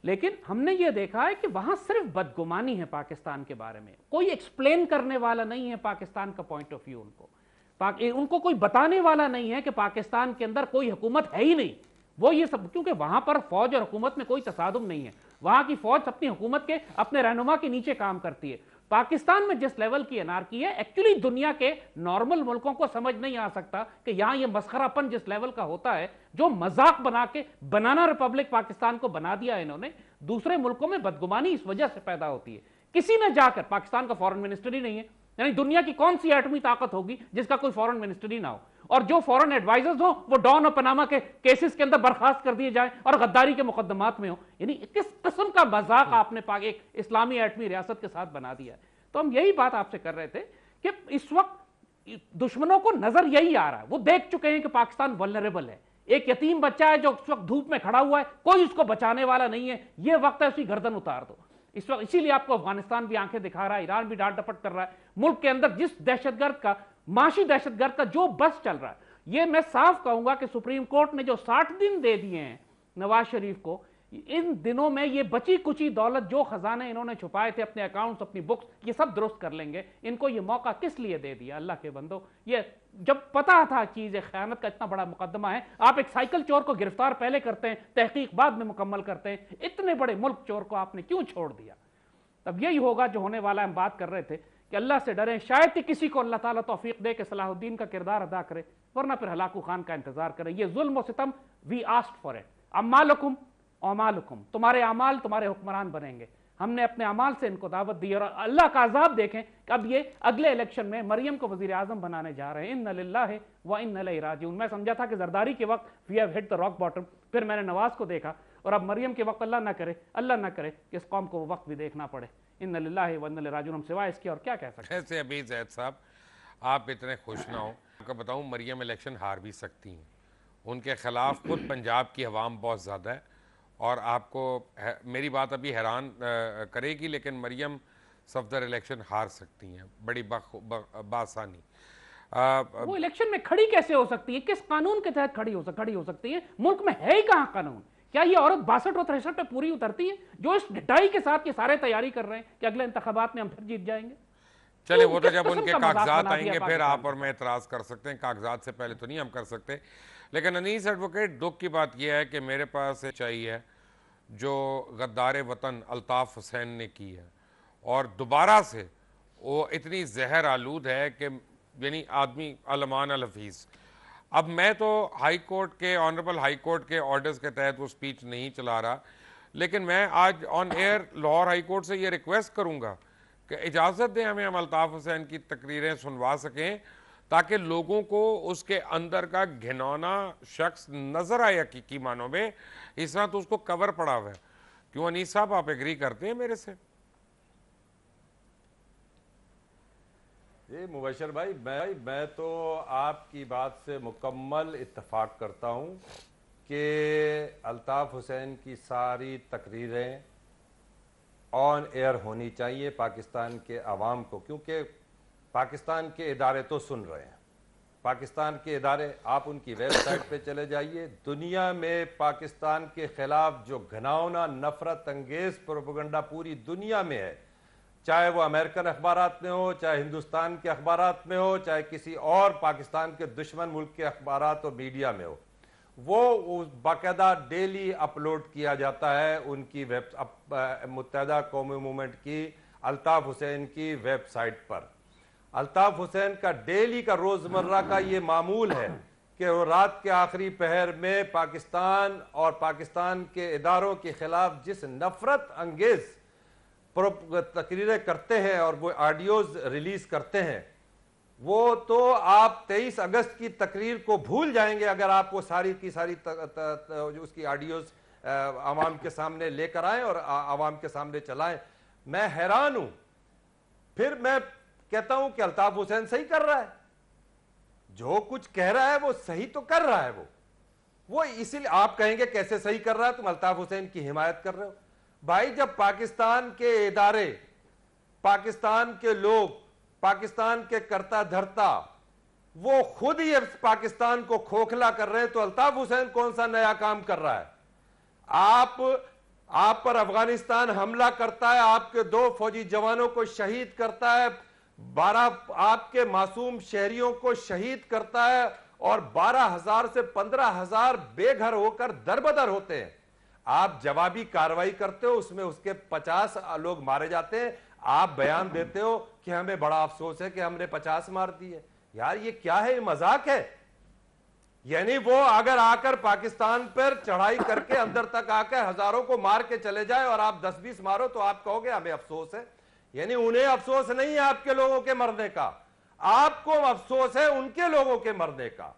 लेकिन हमने ये देखा है कि वहां सिर्फ बदगुमानी है पाकिस्तान के बारे में, कोई एक्सप्लेन करने वाला नहीं है पाकिस्तान का पॉइंट ऑफ व्यू। उनको उनको कोई बताने वाला नहीं है कि पाकिस्तान के अंदर कोई हुकूमत है ही नहीं। वो ये सब, क्योंकि वहां पर फौज और हुकूमत में कोई तसादुम नहीं है। वहां की फौज अपनी हुकूमत के अपने रहनुमा के नीचे काम करती है। पाकिस्तान में जिस लेवल की एनार्की है, एक्चुअली दुनिया के नॉर्मल मुल्कों को समझ नहीं आ सकता कि यहां ये मस्खरापन जिस लेवल का होता है, जो मजाक बना के बनाना रिपब्लिक पाकिस्तान को बना दिया इन्होंने, दूसरे मुल्कों में बदगुमानी इस वजह से पैदा होती है। किसी ने जाकर, पाकिस्तान का फॉरेन मिनिस्टर ही नहीं है, यानी दुनिया की कौन सी एटमी ताकत होगी जिसका कोई फॉरेन मिनिस्टर ही ना हो, और जो फॉरेन एडवाइजर्स हो वो डॉन और पनामा के केसेस के अंदर बर्खास्त कर दिए जाए और गद्दारी के मुकदमात में हो। यानी किस किस्म का मजाक आपने एक इस्लामी एटमी रियासत के साथ बना दिया है। तो हम यही बात आपसे कर रहे थे कि इस वक्त दुश्मनों को नजर यही आ रहा है, वो देख चुके हैं कि पाकिस्तान वल्नरेबल है। एक यतीम बच्चा है जो उस वक्त धूप में खड़ा हुआ है, कोई उसको बचाने वाला नहीं है, ये वक्त है उसकी गर्दन उतार दो इस वक्त। इसीलिए आपको अफगानिस्तान भी आंखें दिखा रहा है, ईरान भी डांट डपट कर रहा है। मुल्क के अंदर जिस दहशतगर्द का, माशी दहशतगर्द का जो बस चल रहा है, ये मैं साफ कहूंगा कि सुप्रीम कोर्ट ने जो 60 दिन दे दिए हैं नवाज शरीफ को, इन दिनों में ये बची कुची दौलत, जो खजाने इन्होंने छुपाए थे, अपने अकाउंट्स, अपनी बुक्स, ये सब दुरुस्त कर लेंगे। इनको ये मौका किस लिए दे दिया अल्लाह के बंदो? ये जब पता था चीज खयानत का इतना बड़ा मुकदमा है, आप एक साइकिल चोर को गिरफ्तार पहले करते हैं, तहकीक बाद में मुकम्मल करते हैं, इतने बड़े मुल्क चोर को आपने क्यों छोड़ दिया? तब यही होगा जो होने वाला है। हम बात कर रहे थे कि अल्लाह से डरें, शायद ही किसी को अल्लाह ताला तौफीक दे कि सलाहुद्दीन का किरदार अदा करे, वरना फिर हलाकू खान का इंतजार करें। ये जुल्म और सितम, वी आस्क्ड फॉर इट। अम्मालुकुम अमालुकुम, तुम्हारे अमाल तुम्हारे हुक्मरान बनेंगे। हमने अपने अमाल से इनको दावत दी, और अल्लाह का अजाब देखें कि अब ये अगले इलेक्शन में मरियम को वजीर आजम बनाने जा रहे हैं। इन्ना लिल्लाहि व इन्ना इलैहि राजिऊन। मैं समझा था कि जरदारी के वक्त we have hit the rock bottom, फिर मैंने नवाज को देखा, और अब मरियम के वक्त अल्लाह ना करे कि इस कौम को वो वक्त भी देखना पड़े। इन्ना लिल्लाहि व इन्ना इलैहि राजिऊन। हम सिवाय इसके और क्या कह सकते हैं? ऐसे अभी जैद साहब, आप इतने खुश ना हो, आपको बताऊं मरियम इलेक्शन हार भी सकती हैं। उनके खिलाफ खुद पंजाब की अवाम बहुत ज़्यादा है, और आपको मेरी बात अभी हैरान करेगी, लेकिन मरियम सफदर इलेक्शन हार सकती हैं बड़ी बासानी। वो इलेक्शन में खड़ी कैसे हो सकती है? किस कानून के तहत खड़ी हो सकती है? मुल्क में है ही कहाँ कानून? क्या ये औरत 62 और 63 पे पूरी उतरती है, जो इस ढिठाई के साथ ये सारे तैयारी कर रहे हैं कि अगले इंतखाबात में हम फिर जीत जाएंगे? चले, वो तो जब उनके कागजात आएंगे फिर आप और मैं एतराज कर सकते हैं, कागजात से पहले तो नहीं हम कर सकते। लेकिन अनीस एडवोकेट, दुख की बात यह है कि मेरे पास चाहिए जो गद्दार वतन अल्ताफ हुसैन ने की है, और दोबारा से वो इतनी जहर आलूद है कि यानी आदमी अलमान अल हफीज़। अब मैं तो हाई कोर्ट के, ऑनरेबल हाई कोर्ट के ऑर्डर्स के तहत वो स्पीच नहीं चला रहा, लेकिन मैं आज on air Lahore high court से ये रिक्वेस्ट करूँगा कि इजाज़त दें हमें, हम अल्ताफ हुसैन की तकरीरें सुनवा सकें, ताकि लोगों को उसके अंदर का घिनौना शख्स नज़र आए हकीकी मानों में। इस तरह तो उसको कवर पड़ा हुआ है। क्यों अनीस साहब, आप एग्री करते हैं मेरे से? ये मुबशर भाई, मैं तो आपकी बात से मुकम्मल इत्तफाक करता हूँ कि अल्ताफ हुसैन की सारी तकरीरें ऑन एयर होनी चाहिए पाकिस्तान के अवाम को, क्योंकि पाकिस्तान के इदारे तो सुन रहे हैं। पाकिस्तान के इदारे, आप उनकी वेबसाइट पे चले जाइए, दुनिया में पाकिस्तान के खिलाफ जो घिनौना नफरत अंगेज प्रोपेगेंडा पूरी दुनिया में है, चाहे वो अमेरिकन अखबारात में हो, चाहे हिंदुस्तान के अखबारात में हो, चाहे किसी और पाकिस्तान के दुश्मन मुल्क के अखबारात और मीडिया में हो, वो बाकायदा डेली अपलोड किया जाता है उनकी मुत्तहिदा कौमी मूवमेंट की अल्ताफ हुसैन की वेबसाइट पर। अल्ताफ हुसैन का डेली का रोजमर्रा का ये मामूल है कि वो रात के आखिरी पहर में पाकिस्तान और पाकिस्तान के इदारों के खिलाफ जिस नफरत अंगेज तकरीरें करते हैं और वो ऑडियोज रिलीज करते हैं, वो तो आप 23 अगस्त की तकरीर को भूल जाएंगे अगर आप वो सारी की सारी जो उसकी ऑडियोज आवाम के सामने लेकर आए और आवाम के सामने चलाएं। मैं हैरान हूं। फिर मैं कहता हूं कि अल्ताफ हुसैन सही कर रहा है, जो कुछ कह रहा है वो सही तो कर रहा है। वो इसीलिए आप कहेंगे कैसे सही कर रहा है, तुम अल्ताफ हुसैन की हिमायत कर रहे हो। भाई, जब पाकिस्तान के इदारे, पाकिस्तान के लोग, पाकिस्तान के करता धरता वो खुद ही पाकिस्तान को खोखला कर रहे हैं, तो अल्ताफ हुसैन कौन सा नया काम कर रहा है? आप पर अफगानिस्तान हमला करता है, आपके 2 फौजी जवानों को शहीद करता है, 12 आपके मासूम शहरियों को शहीद करता है और 12,000 से 15,000 बेघर होकर दरबदर होते हैं। आप जवाबी कार्रवाई करते हो, उसमें उसके 50 लोग मारे जाते हैं। आप बयान देते हो कि हमें बड़ा अफसोस है कि हमने 50 मार दिए। यार ये क्या है, ये मजाक है। यानी वो अगर आकर पाकिस्तान पर चढ़ाई करके अंदर तक आकर हजारों को मार के चले जाए और आप 10-20 मारो तो आप कहोगे हमें अफसोस है। यानी उन्हें अफसोस नहीं है आपके लोगों के मरने का, आपको अफसोस है उनके लोगों के मरने का।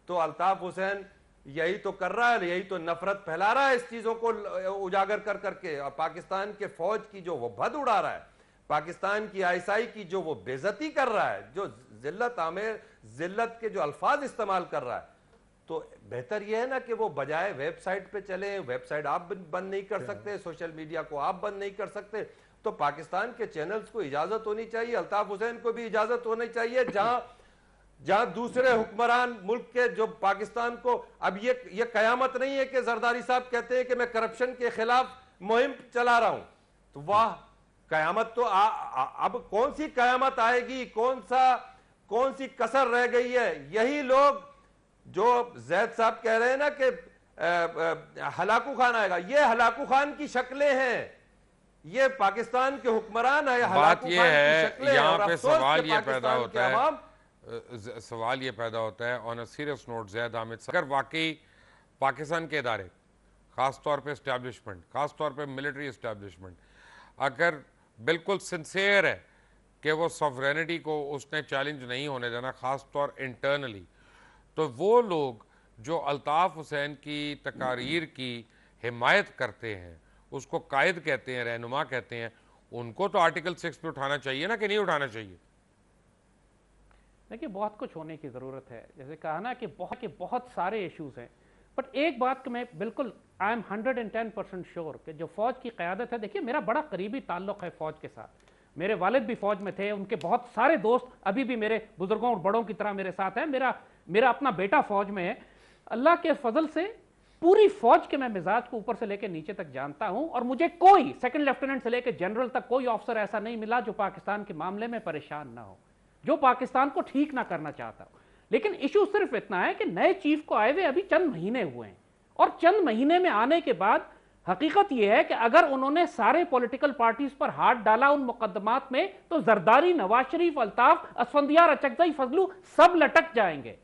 तो अल्ताफ हुसैन यही तो कर रहा है, यही तो नफरत फैला रहा है इस चीजों को उजागर कर करके, और पाकिस्तान के फौज की जो वो भद उड़ा रहा है, पाकिस्तान की आईएसआई की जो वो बेइज्जती कर रहा है, जो जिल्लत के जो अल्फाज इस्तेमाल कर रहा है, तो बेहतर यह है ना कि वो बजाय वेबसाइट पे चले। वेबसाइट आप बंद नहीं कर सकते, सोशल मीडिया को आप बंद नहीं कर सकते, तो पाकिस्तान के चैनल्स को इजाजत होनी चाहिए, अल्ताफ हुसैन को भी इजाजत होनी चाहिए। जहां दूसरे हुक्मरान मुल्क के जो पाकिस्तान को, अब ये कयामत नहीं है कि जरदारी साहब कहते हैं कि मैं करप्शन के खिलाफ मुहिम चला रहा हूं, तो वाह कयामत तो अब कौन सी कयामत आएगी, कौन सी कसर रह गई है। यही लोग जो जैद साहब कह रहे हैं ना कि हलाकू खान आएगा, ये हलाकू खान की शक्लें हैं, ये पाकिस्तान के हुक्मरान है। बात ये है, यहाँ पे सवाल ये पैदा होता है on a serious note, Zaid Hamid साहब, अगर वाकई पाकिस्तान के इदारे, खासतौर पे इस्टेब्लिशमेंट, खासतौर पे मिलिट्री इस्टेब्लिशमेंट, अगर बिल्कुल सिंसियर है कि वो सॉवरेनिटी को उसने चैलेंज नहीं होने देना, खासतौर इंटरनली, तो वो लोग जो अल्ताफ हुसैन की तकारीर की हिमायत करते हैं, उसको कायद कहते हैं, रहनुमा कहते हैं, उनको तो आर्टिकल 6 पे उठाना चाहिए ना, कि नहीं उठाना चाहिए? देखिए बहुत कुछ होने की ज़रूरत है, जैसे कहा ना कि बहुत सारे इश्यूज हैं, बट एक बात मैं बिल्कुल आई एम 110% श्योर कि जो फ़ौज की क़यादत है, देखिए मेरा बड़ा करीबी ताल्लुक़ है फ़ौज के साथ, मेरे वालिद भी फ़ौज में थे, उनके बहुत सारे दोस्त अभी भी मेरे बुजुर्गों और बड़ों की तरह मेरे साथ हैं, मेरा अपना बेटा फ़ौज में है। अल्लाह के फजल से पूरी फ़ौज के मैं मिजाज को ऊपर से लेकर नीचे तक जानता हूं, और मुझे कोई सेकंड लेफ्टिनेंट से लेकर जनरल तक कोई ऑफिसर ऐसा नहीं मिला जो पाकिस्तान के मामले में परेशान ना हो, जो पाकिस्तान को ठीक ना करना चाहता हो। लेकिन इशू सिर्फ इतना है कि नए चीफ को आए हुए अभी चंद महीने हुए हैं, और चंद महीने में आने के बाद हकीकत यह है कि अगर उन्होंने सारे पॉलिटिकल पार्टीज पर हाथ डाला उन मुकदमात में, तो जरदारी, नवाज शरीफ, अल्ताफ, असफंदियार, अचकजई, फजलू सब लटक जाएंगे।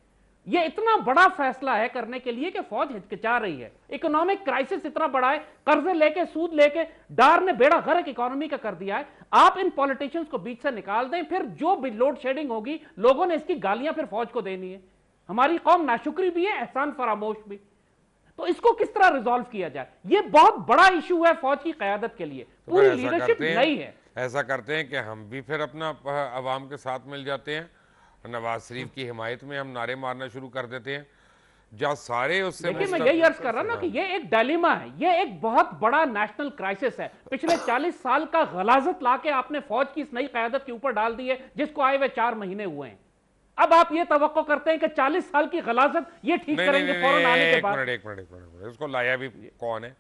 यह इतना बड़ा फैसला है करने के लिए कि फौज हिचकिचा रही है, इकोनॉमिक क्राइसिस इतना बड़ा है, कर्जे लेके, सूद लेके, डार ने बेड़ा गर्क इकोनॉमी का कर दिया है। आप इन पॉलिटिशियंस को बीच से निकाल दें, फिर जो भी लोड शेडिंग होगी, लोगों ने इसकी गालियां फिर फौज को देनी है। हमारी कौम नाशुक्री भी है, एहसान फरामोश भी। तो इसको किस तरह रिजॉल्व किया जाए, ये बहुत बड़ा इशू है फौज की क़यादत के लिए, पूरी लीडरशिप नहीं है। ऐसा करते हैं कि हम भी फिर अपना अवाम के साथ मिल जाते हैं, नवाज शरीफ की हिमायत में हम नारे मारना शुरू कर देते हैं, जहाँ सारे उससे। देखिए मैं यही अर्ज कर रहा हूं ना कि ये एक डायलेमा है, ये एक बहुत बड़ा नेशनल क्राइसिस है। पिछले 40 साल का गलाजत लाके आपने फौज की इस नई क़यादत के ऊपर डाल दी है, जिसको आए हुए 4 महीने हुए हैं। अब आप ये तवक्को करते हैं कि 40 साल की गलाजत ये ठीक करेंगे फौरन आने के बाद? एक मिनट, इसको लाया भी कौन है,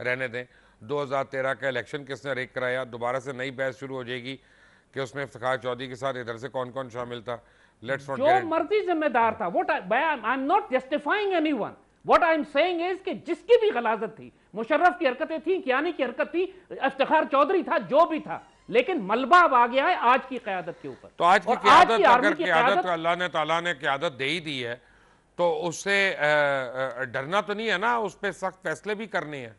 रहने दें। 2013 का इलेक्शन किसने रेक कराया? दोबारा से नई बहस शुरू हो जाएगी कि उसमें इफ्तिखार चौधरी के साथ इधर से कौन कौन शामिल था। लेट्स नॉट जो मर्जी जिम्मेदार था। I am not justifying anyone, what I am saying is कि जिसकी भी गलाजत थी, मुशर्रफ की हरकतें थी, कियानी की हरकत थी, इफ्तिखार चौधरी था, जो भी था, लेकिन मलबा अब आ गया है आज की क़यादत के ऊपर। तो आज की क़यादत, अगर क़यादत अल्लाह ने ताला ने क़यादत दे ही दी है, तो उससे डरना तो नहीं है ना, उस पर सख्त फैसले भी करने हैं।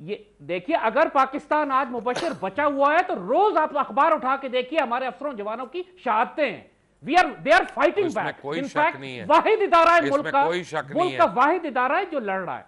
ये देखिए, अगर पाकिस्तान आज मुबशर बचा हुआ है तो रोज आप अखबार उठा के देखिए हमारे अफसरों जवानों की शहादतें हैं। They are fighting back. कोई शक नहीं है, वाहिद इदारा है मुल्क का, कोई शक नहीं है, मुल्क का वाहिद इदारा है जो लड़ रहा है।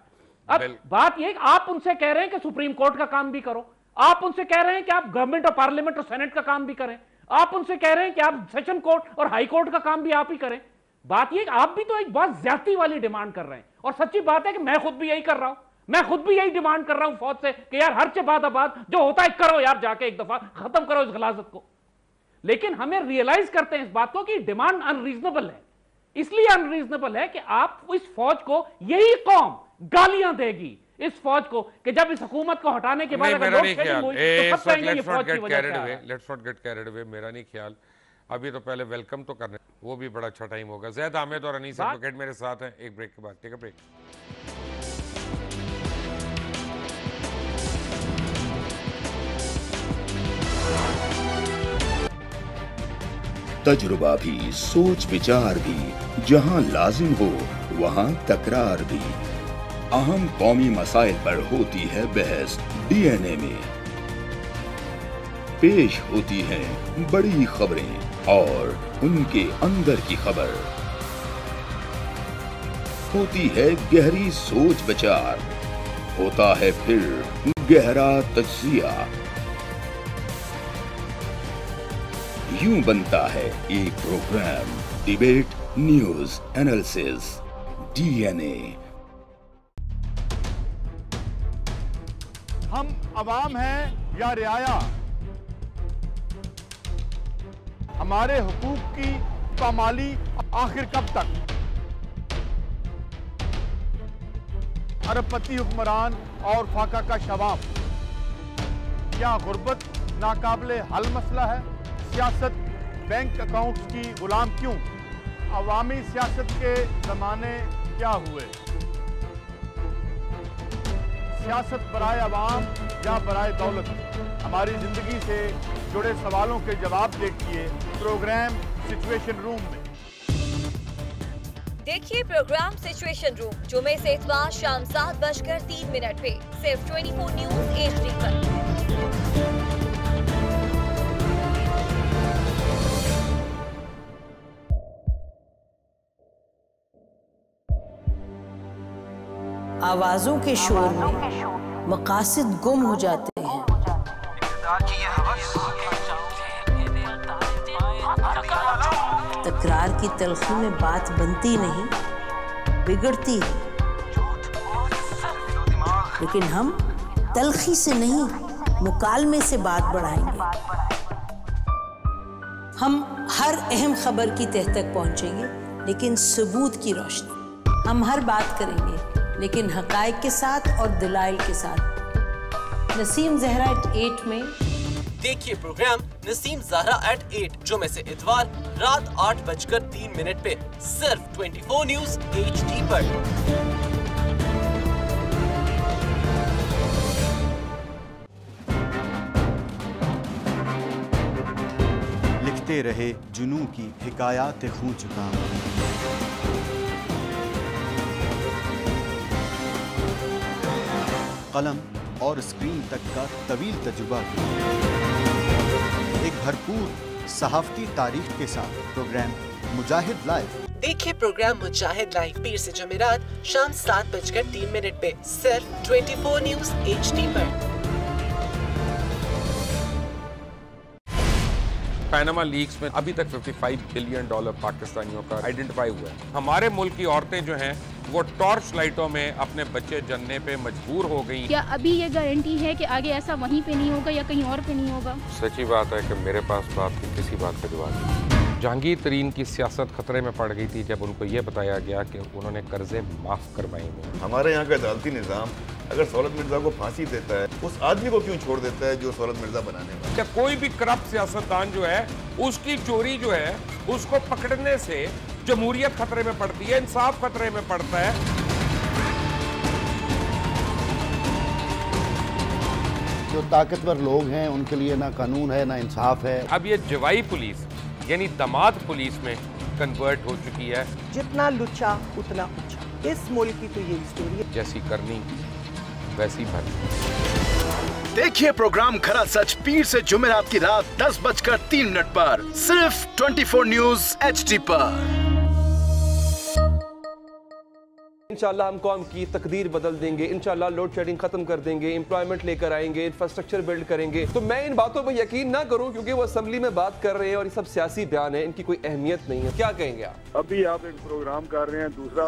अब बात यह, आप उनसे कह रहे हैं कि सुप्रीम कोर्ट का काम भी करो, आप उनसे कह रहे हैं कि आप गवर्नमेंट और पार्लियामेंट और सेनेट का काम भी करें, आप उनसे कह रहे हैं कि आप सेशन कोर्ट और हाई कोर्ट का काम भी आप ही करें। बात यह, आप भी तो एक बहुत ज्यादती वाली डिमांड कर रहे हैं, और सच्ची बात है कि मैं खुद भी यही कर रहा हूं, मैं खुद भी यही डिमांड कर रहा हूं फौज से कि यार हर बात जो होता है करो यार, जाके एक दफा खत्म करो इस गलाजत को। लेकिन हमें रियलाइज करते हैं इस बात को कि डिमांड अनरीजनेबल है, इसलिए अनरीजनेबल है कि आप इस फौज को, यही कौम गालियां देगी इस फौज को कि जब इस हुकूमत को हटाने के बाद अगर लोड शेडिंग हुई तो सब कहेंगे ये फौज की वजह से। Let's not get carried away. मेरा नहीं ख्याल, अभी तो पहले वेलकम तो करने, वो भी बड़ा अच्छा टाइम होगा। जैद आमिद और अनीस एडवोकेट मेरे साथ हैं। एक ब्रेक के बाद, टेक अ ब्रेक। तजुर्बा भी, सोच विचार भी, जहां लाजिम हो वहां तकरार भी। अहम कौमी मसाइल पर होती है बहस डीएनए में। पेश होती हैं बड़ी खबरें और उनके अंदर की खबर। होती है गहरी सोच विचार, होता है फिर गहरा तज्जिया। यूं बनता है एक programme, debate news analysis DNA. हम अवाम हैं या रियाया, हमारे हुकूक की पामाली आखिर कब तक? अरबपति हुक्मरान और फाका का शवाब, क्या गुर्बत नाकाबिले हल मसला है? सियासत बैंक अकाउंट्स की गुलाम क्यों? अवामी सियासत के जमाने क्या हुए? सियासत बराए अवाम या बराए दौलत? हमारी जिंदगी से जुड़े सवालों के जवाब देखिए प्रोग्राम सिचुएशन रूम में। देखिए प्रोग्राम सिचुएशन रूम जुमे से इतवार शाम 7:03 पे सिर्फ 24 न्यूज HD पर। आवाजों के शोर में मकासद गुम हो जाते हैं। तकरार की तलखी में बात बनती नहीं, बिगड़ती है। लेकिन हम तलखी से नहीं, मुकालमे से बात बढ़ाएंगे। हम हर अहम खबर की तह तक पहुंचेंगे, लेकिन सबूत की रोशनी। हम हर बात करेंगे, लेकिन हकायक के साथ और दलाइल के साथ। नसीम ज़हरा @8 में देखिए प्रोग्राम नसीम ज़हरा @8 जुमे से इतवार रात 8:03 पे सिर्फ 24 न्यूज HD पर। लिखते रहे जुनू की हिकायात खू चुका। कलम और स्क्रीन तक का तवील तजुर्बा एक भरपूर सहाफती तारीख के साथ प्रोग्राम मुजाहिद लाइव। देखिए प्रोग्राम मुजाहिद लाइव पीर से जुमेरात शाम 7:03 पे सिर्फ 24 न्यूज HD पर। पैनामा लीक्स में अभी तक $55 बिलियन पाकिस्तानियों का आइडेंटिफाई हुआ है। हमारे मुल्क की औरतें जो हैं वो टॉर्च लाइटों में अपने बच्चे जनने पे मजबूर हो गई। क्या अभी ये गारंटी है कि आगे ऐसा वहीं पे नहीं होगा या कहीं और पे नहीं होगा? सच्ची बात है कि मेरे पास बात की किसी बात का जवाब नहीं। जहांगीर तरीन की सियासत खतरे में पड़ गई थी जब उनको ये बताया गया कि उन्होंने कर्जे माफ करवाएंगे। हमारे यहाँ का अदालती निज़ाम अगर सौलत मिर्जा को फांसी देता है, उस आदमी को क्यों छोड़ देता है जो सौलत मिर्जा बनाने वाला? क्या कोई भी करप्ट सियासतदान जो है उसकी चोरी जो है उसको पकड़ने से जमहूरियत खतरे में पड़ती है, इंसाफ खतरे में पड़ता है। जो ताकतवर लोग हैं उनके लिए ना कानून है ना इंसाफ है। अब ये जवाई पुलिस यानी दामाद पुलिस में कन्वर्ट हो चुकी है। जितना लुच्चा उतना ऊंचा। इस मुल्क की तो ये स्टोरी है। जैसी करनी वैसी भरनी। देखिए प्रोग्राम खरा सच पीर से जुमेरात की रात 10:03 पर सिर्फ 24 न्यूज HD पर। इंशाल्लाह हम कौम की तकदीर बदल देंगे, इंशाल्लाह लोड शेडिंग खत्म कर देंगे, एम्प्लॉयमेंट लेकर आएंगे, इंफ्रास्ट्रक्चर बिल्ड करेंगे। तो मैं इन बातों पर यकीन ना करूं क्योंकि वो असेंबली में बात कर रहे हैं और ये सब सियासी बयान है, इनकी कोई अहमियत नहीं है। क्या कहेंगे आप? अभी आप एक प्रोग्राम कर रहे हैं, दूसरा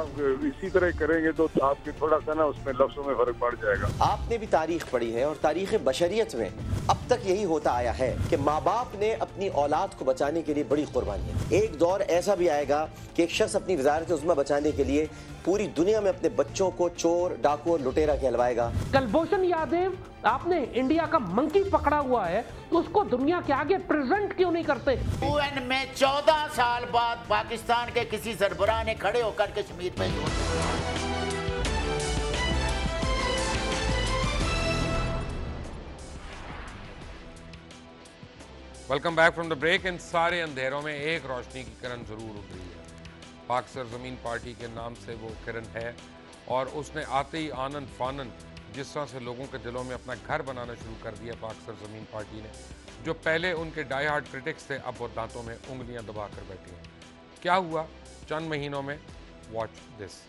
इसी तरह करेंगे तो आपके थोड़ा सा ना उसमें लफ्जों में फर्क पड़ जाएगा। आपने भी तारीख पढ़ी है और तारीख बशरियत में अब तक यही होता आया है कि माँ बाप ने अपनी औलाद को बचाने के लिए बड़ी कुर्बानियां। एक दौर ऐसा भी आएगा कि एक शख्स अपनी वजारत उज़्मा बचाने के लिए पूरी दुनिया में अपने बच्चों को चोर, डाकू और लुटेरा कहलवाएगा। कुलभूषण यादव, आपने इंडिया का मंकी पकड़ा हुआ है तो उसको दुनिया के आगे प्रेजेंट क्यों नहीं करते? UN में 14 साल बाद पाकिस्तान के किसी सरबराह ने खड़े होकर कश्मीर में welcome back from the break. इन सारे अंधेरों में एक रोशनी की किरण जरूर उठ रही है। पाक सरजमीन पार्टी के नाम से वो किरण है और उसने आते ही आनंद फानन जिस तरह से लोगों के दिलों में अपना घर बनाना शुरू कर दिया पाक सरजमीन पार्टी ने, जो पहले उनके डाई हार्ड क्रिटिक्स थे अब वो दांतों में उंगलियां दबा कर बैठे हैं। क्या हुआ चंद महीनों में? Watch this.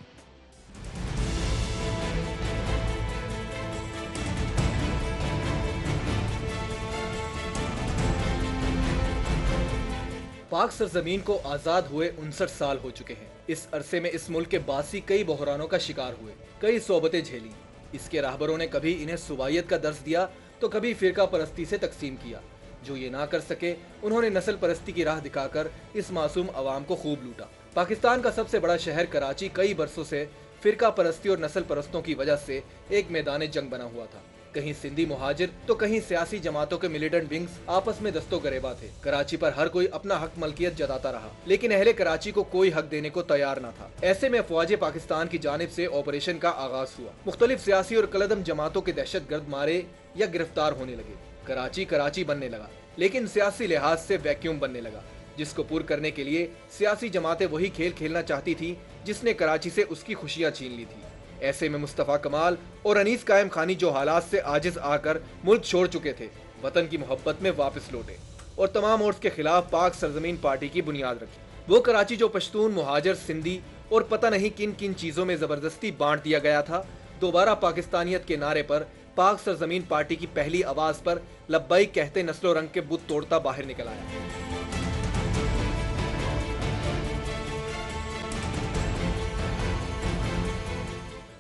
पाक सरजमीन को आज़ाद हुए 59 साल हो चुके हैं। इस अरसे में इस मुल्क के बासी कई बहरानों का शिकार हुए, कई सोबतें झेली। इसके राहबरों ने कभी इन्हें सुबाइयत का दर्स दिया तो कभी फिरका परस्ती से तकसीम किया। जो ये ना कर सके उन्होंने नस्ल परस्ती की राह दिखाकर इस मासूम अवाम को खूब लूटा। पाकिस्तान का सबसे बड़ा शहर कराची कई बरसों से फिरका परस्ती और नस्ल परस्तों की वजह से एक मैदान जंग बना हुआ था। कहीं सिंधी मुहाजिर तो कहीं सियासी जमातों के मिलिटेंट विंग्स आपस में दस्तो गरेबा थे। कराची पर हर कोई अपना हक मलकियत जताता रहा, लेकिन अहले कराची को कोई हक देने को तैयार न था। ऐसे में अफवाज पाकिस्तान की जानिब से ऑपरेशन का आगाज हुआ। मुख्तलिफ सियासी और कलदम जमातों के दहशतगर्द मारे या गिरफ्तार होने लगे। कराची कराची बनने लगा, लेकिन सियासी लिहाज से वैक्यूम बनने लगा, जिसको पूर्ण करने के लिए सियासी जमातें वही खेल खेलना चाहती थी जिसने कराची से उसकी खुशियां छीन ली थी। ऐसे में मुस्तफा कमाल और अनीस कायम खानी जो हालात से आजिज आकर मुल्क छोड़ चुके थे, वतन की मोहब्बत में वापस लौटे और तमाम और्स के खिलाफ पाक सरजमीन पार्टी की बुनियाद रखी। वो कराची जो पश्तून, मुहाजिर, सिंधी और पता नहीं किन किन चीजों में जबरदस्ती बांट दिया गया था, दोबारा पाकिस्तानियत के नारे पर पाक सरजमीन पार्टी की पहली आवाज पर लब्बैक कहते नस्लो रंग के बुत तोड़ता बाहर निकल आया।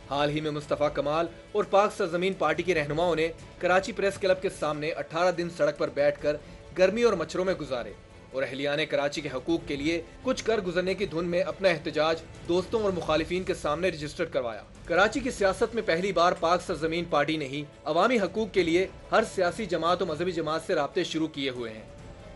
हाल ही में मुस्तफा कमाल और पाक सरजमीन पार्टी के रहनुमाओं ने कराची प्रेस क्लब के सामने 18 दिन सड़क पर बैठकर गर्मी और मच्छरों में गुजारे और अहलियाने कराची के हकूक के लिए कुछ कर गुजरने की धुन में अपना एहतजाज दोस्तों और मुखालिफिन के सामने रजिस्टर करवाया। कराची की सियासत में पहली बार पाक सरजमीन पार्टी ने ही अवामी हकूक के लिए हर सियासी जमात और मजहबी जमात से राब्ते शुरू किए हुए हैं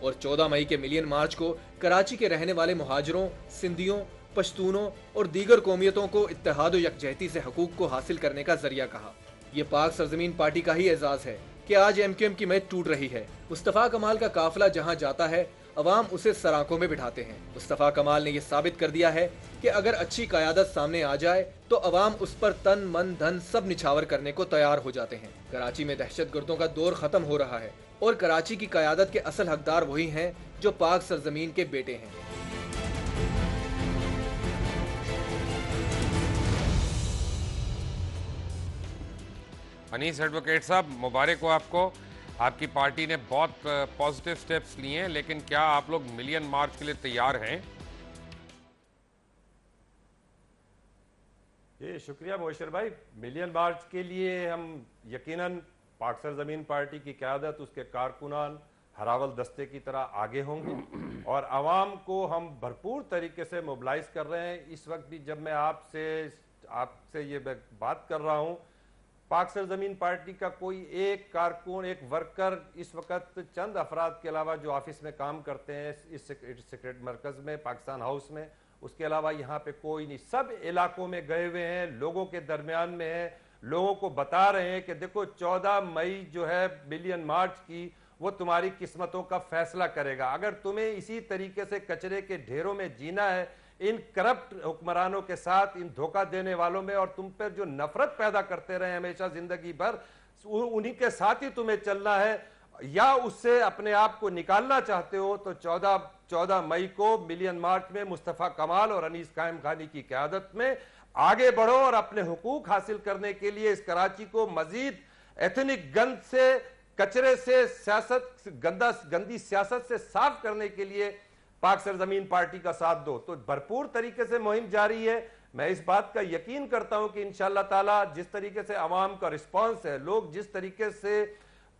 और 14 मई के मिलियन मार्च को कराची के रहने वाले मुहाजिरों, सिंधियों, पश्तूनों और दीगर कौमियतों को इत्तेहाद और यकजहती से हकूक को हासिल करने का जरिया कहा। ये पाक सरजमीन पार्टी का ही एजाज है कि आज MQM की मैच टूट रही है। मुस्तफा कमाल का काफिला जहां जाता है अवाम उसे सराखों में बिठाते हैं। मुस्तफा कमाल ने यह साबित कर दिया है कि अगर अच्छी क़यादत सामने आ जाए तो अवाम उस पर तन मन धन सब निछावर करने को तैयार हो जाते हैं। कराची में दहशतगर्दों का दौर खत्म हो रहा है और कराची की क़यादत के असल हकदार वही हैं जो पाक सरजमीन के बेटे हैं। अनीस एडवोकेट साहब, मुबारक हो आपको। आपकी पार्टी ने बहुत पॉजिटिव स्टेप्स लिए हैं, लेकिन क्या आप लोग मिलियन मार्च के लिए तैयार हैं? ये शुक्रिया मोशर भाई। मिलियन मार्च के लिए हम यकीनन पाक सरजमीन पार्टी की क़यादत, उसके कारकुनान हरावल दस्ते की तरह आगे होंगे और आवाम को हम भरपूर तरीके से मोबिलाइज कर रहे हैं। इस वक्त भी जब मैं आपसे ये बात कर रहा हूँ, पाक सरजमीन पार्टी का कोई एक कारकुन, एक वर्कर इस वक्त चंद अफराद के अलावा जो ऑफिस में काम करते हैं इस सेक्रेट मरकज में, पाकिस्तान हाउस में, उसके अलावा यहाँ पे कोई नहीं। सब इलाकों में गए हुए हैं, लोगों के दरमियान में हैं, लोगों को बता रहे हैं कि देखो 14 मई जो है मिलियन मार्च की, वो तुम्हारी किस्मतों का फैसला करेगा। अगर तुम्हें इसी तरीके से कचरे के ढेरों में जीना है, इन करप्ट हुक्मरानों के साथ, इन धोखा देने वालों में, और तुम पर जो नफरत पैदा करते रहे हमेशा जिंदगी भर, उन्हीं के साथ ही तुम्हें चलना है, या उससे अपने आप को निकालना चाहते हो तो 14 मई को मिलियन मार्च में मुस्तफा कमाल और अनीस कायम खानी की क़यादत में आगे बढ़ो और अपने हुकूक हासिल करने के लिए इस कराची को मजीद एथनिक गंद से, कचरे से, गंदी सियासत से साफ करने के लिए पाक सरजमीन पार्टी का साथ दो। तो भरपूर तरीके से मुहिम जारी है। मैं इस बात का यकीन करता हूं कि इंशाअल्लाह ताला जिस तरीके से अवाम का रिस्पांस है, लोग जिस तरीके से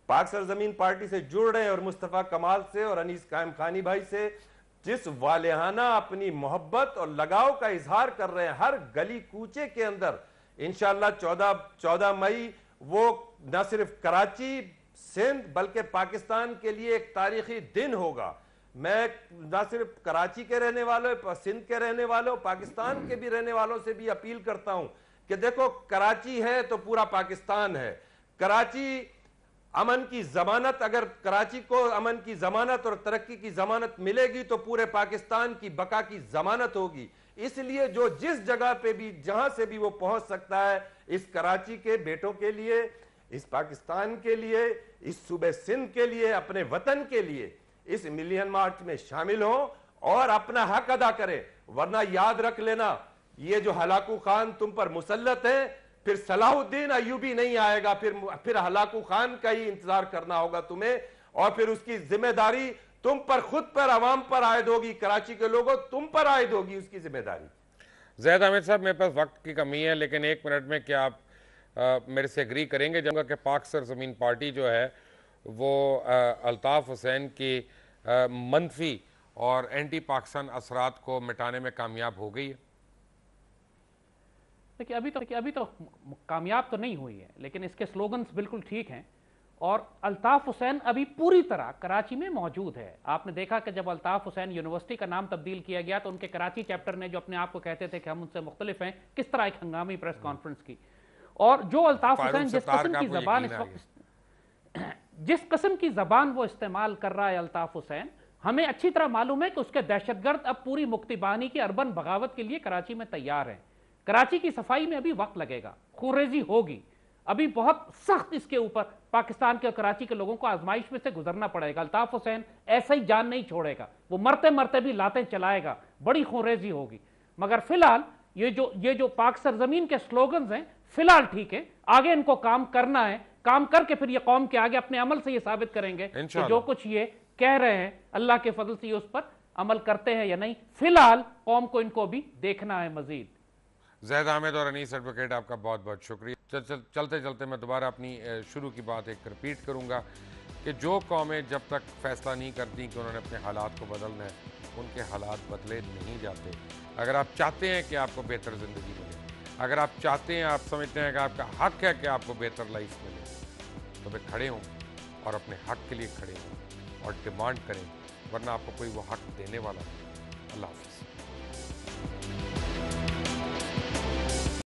पाक सरजमीन पार्टी से जुड़ रहे हैं और मुस्तफा कमाल से और अनीस कायम खानी भाई से, जिस वालिहाना अपनी मोहब्बत और लगाव का इजहार कर रहे हैं हर गली कूचे के अंदर, इंशाअल्लाह 14 मई वो न सिर्फ कराची सिंध बल्कि पाकिस्तान के लिए एक तारीखी दिन होगा। मैं न सिर्फ कराची के रहने वालों, सिंध के रहने वालों, पाकिस्तान के भी रहने वालों से भी अपील करता हूं कि देखो, कराची है तो पूरा पाकिस्तान है। कराची अमन की जमानत, अगर कराची को अमन की जमानत और तरक्की की जमानत मिलेगी तो पूरे पाकिस्तान की बका की जमानत होगी। इसलिए जो जिस जगह पे भी, जहां से भी वो पहुंच सकता है, इस कराची के बेटों के लिए, इस पाकिस्तान के लिए, इस सूबे सिंध के लिए, अपने वतन के लिए इस मिलियन मार्च में शामिल हो और अपना हक अदा करें। वरना याद रख लेना, ये जो हलाकू खान तुम पर मुसल्लत है, फिर सलाहुद्दीन अय्यूबी नहीं आएगा, फिर हलाकू खान का ही इंतजार करना होगा तुम्हें, और फिर उसकी जिम्मेदारी तुम पर, खुद पर, अवाम पर आयद होगी। कराची के लोगों, तुम पर आयद होगी उसकी जिम्मेदारी। ज़ैद आमिर साहब, मेरे पास वक्त की कमी है, लेकिन 1 मिनट में क्या आप मेरे से एग्री करेंगे जब कि पाक सरजमीन पार्टी जो है वो अल्ताफ हुसैन की मनफी और एंटी पाकिस्तान असरात को मिटाने में कामयाब हो गई है? देखिए, अभी तो कामयाब तो नहीं हुई है, लेकिन इसके स्लोगन्स बिल्कुल ठीक हैं। और अल्ताफ हुसैन अभी पूरी तरह कराची में मौजूद है। आपने देखा कि जब अल्ताफ हुसैन यूनिवर्सिटी का नाम तब्दील किया गया तो उनके कराची चैप्टर ने, जो अपने आप को कहते थे कि हम उनसे मुख्तलिफ हैं, किस तरह एक हंगामी प्रेस कॉन्फ्रेंस की। और जो अल्ताफ हुसैन जिस किस्म की जबान जिस किस्म की जबान वो इस्तेमाल कर रहा है अल्ताफ हुसैन, हमें अच्छी तरह मालूम है कि उसके दहशतगर्द अब पूरी मुक्ति बानी की अर्बन बगावत के लिए कराची में तैयार हैं। कराची की सफाई में अभी वक्त लगेगा, खूरेजी होगी, अभी बहुत सख्त इसके ऊपर पाकिस्तान के और कराची के लोगों को आजमाइश में से गुजरना पड़ेगा। अल्ताफ हुसैन ऐसा ही जान नहीं छोड़ेगा, वो मरते मरते भी लातें चलाएगा, बड़ी खूरेजी होगी। मगर फिलहाल ये जो पाक सरजमीन के स्लोगन्स हैं, फिलहाल ठीक है, आगे इनको काम करना है। काम करके फिर ये कौम के आगे अपने अमल से ये साबित करेंगे कि जो कुछ ये कह रहे हैं अल्लाह के फजल से ये उस पर अमल करते हैं या नहीं। फिलहाल कौम को इनको भी देखना है मजीद। ज़ैद अहमद और अनीस एडवोकेट, आपका बहुत बहुत शुक्रिया। चलते चलते मैं दोबारा अपनी शुरू की बात एक रिपीट करूँगा कि जो कौमें जब तक फैसला नहीं करती कि उन्होंने अपने हालात को बदलना है, उनके हालात बदले नहीं जाते। अगर आप चाहते हैं कि आपको बेहतर ज़िंदगी मिले, अगर आप चाहते हैं, आप समझते हैं कि आपका हक है कि आपको बेहतर लाइफ मिले, तो वे खड़े हों और अपने हक के लिए खड़े हों और डिमांड करें, वरना आपको कोई वो हक देने वाला नहीं। अल्लाह हाफ़िज़।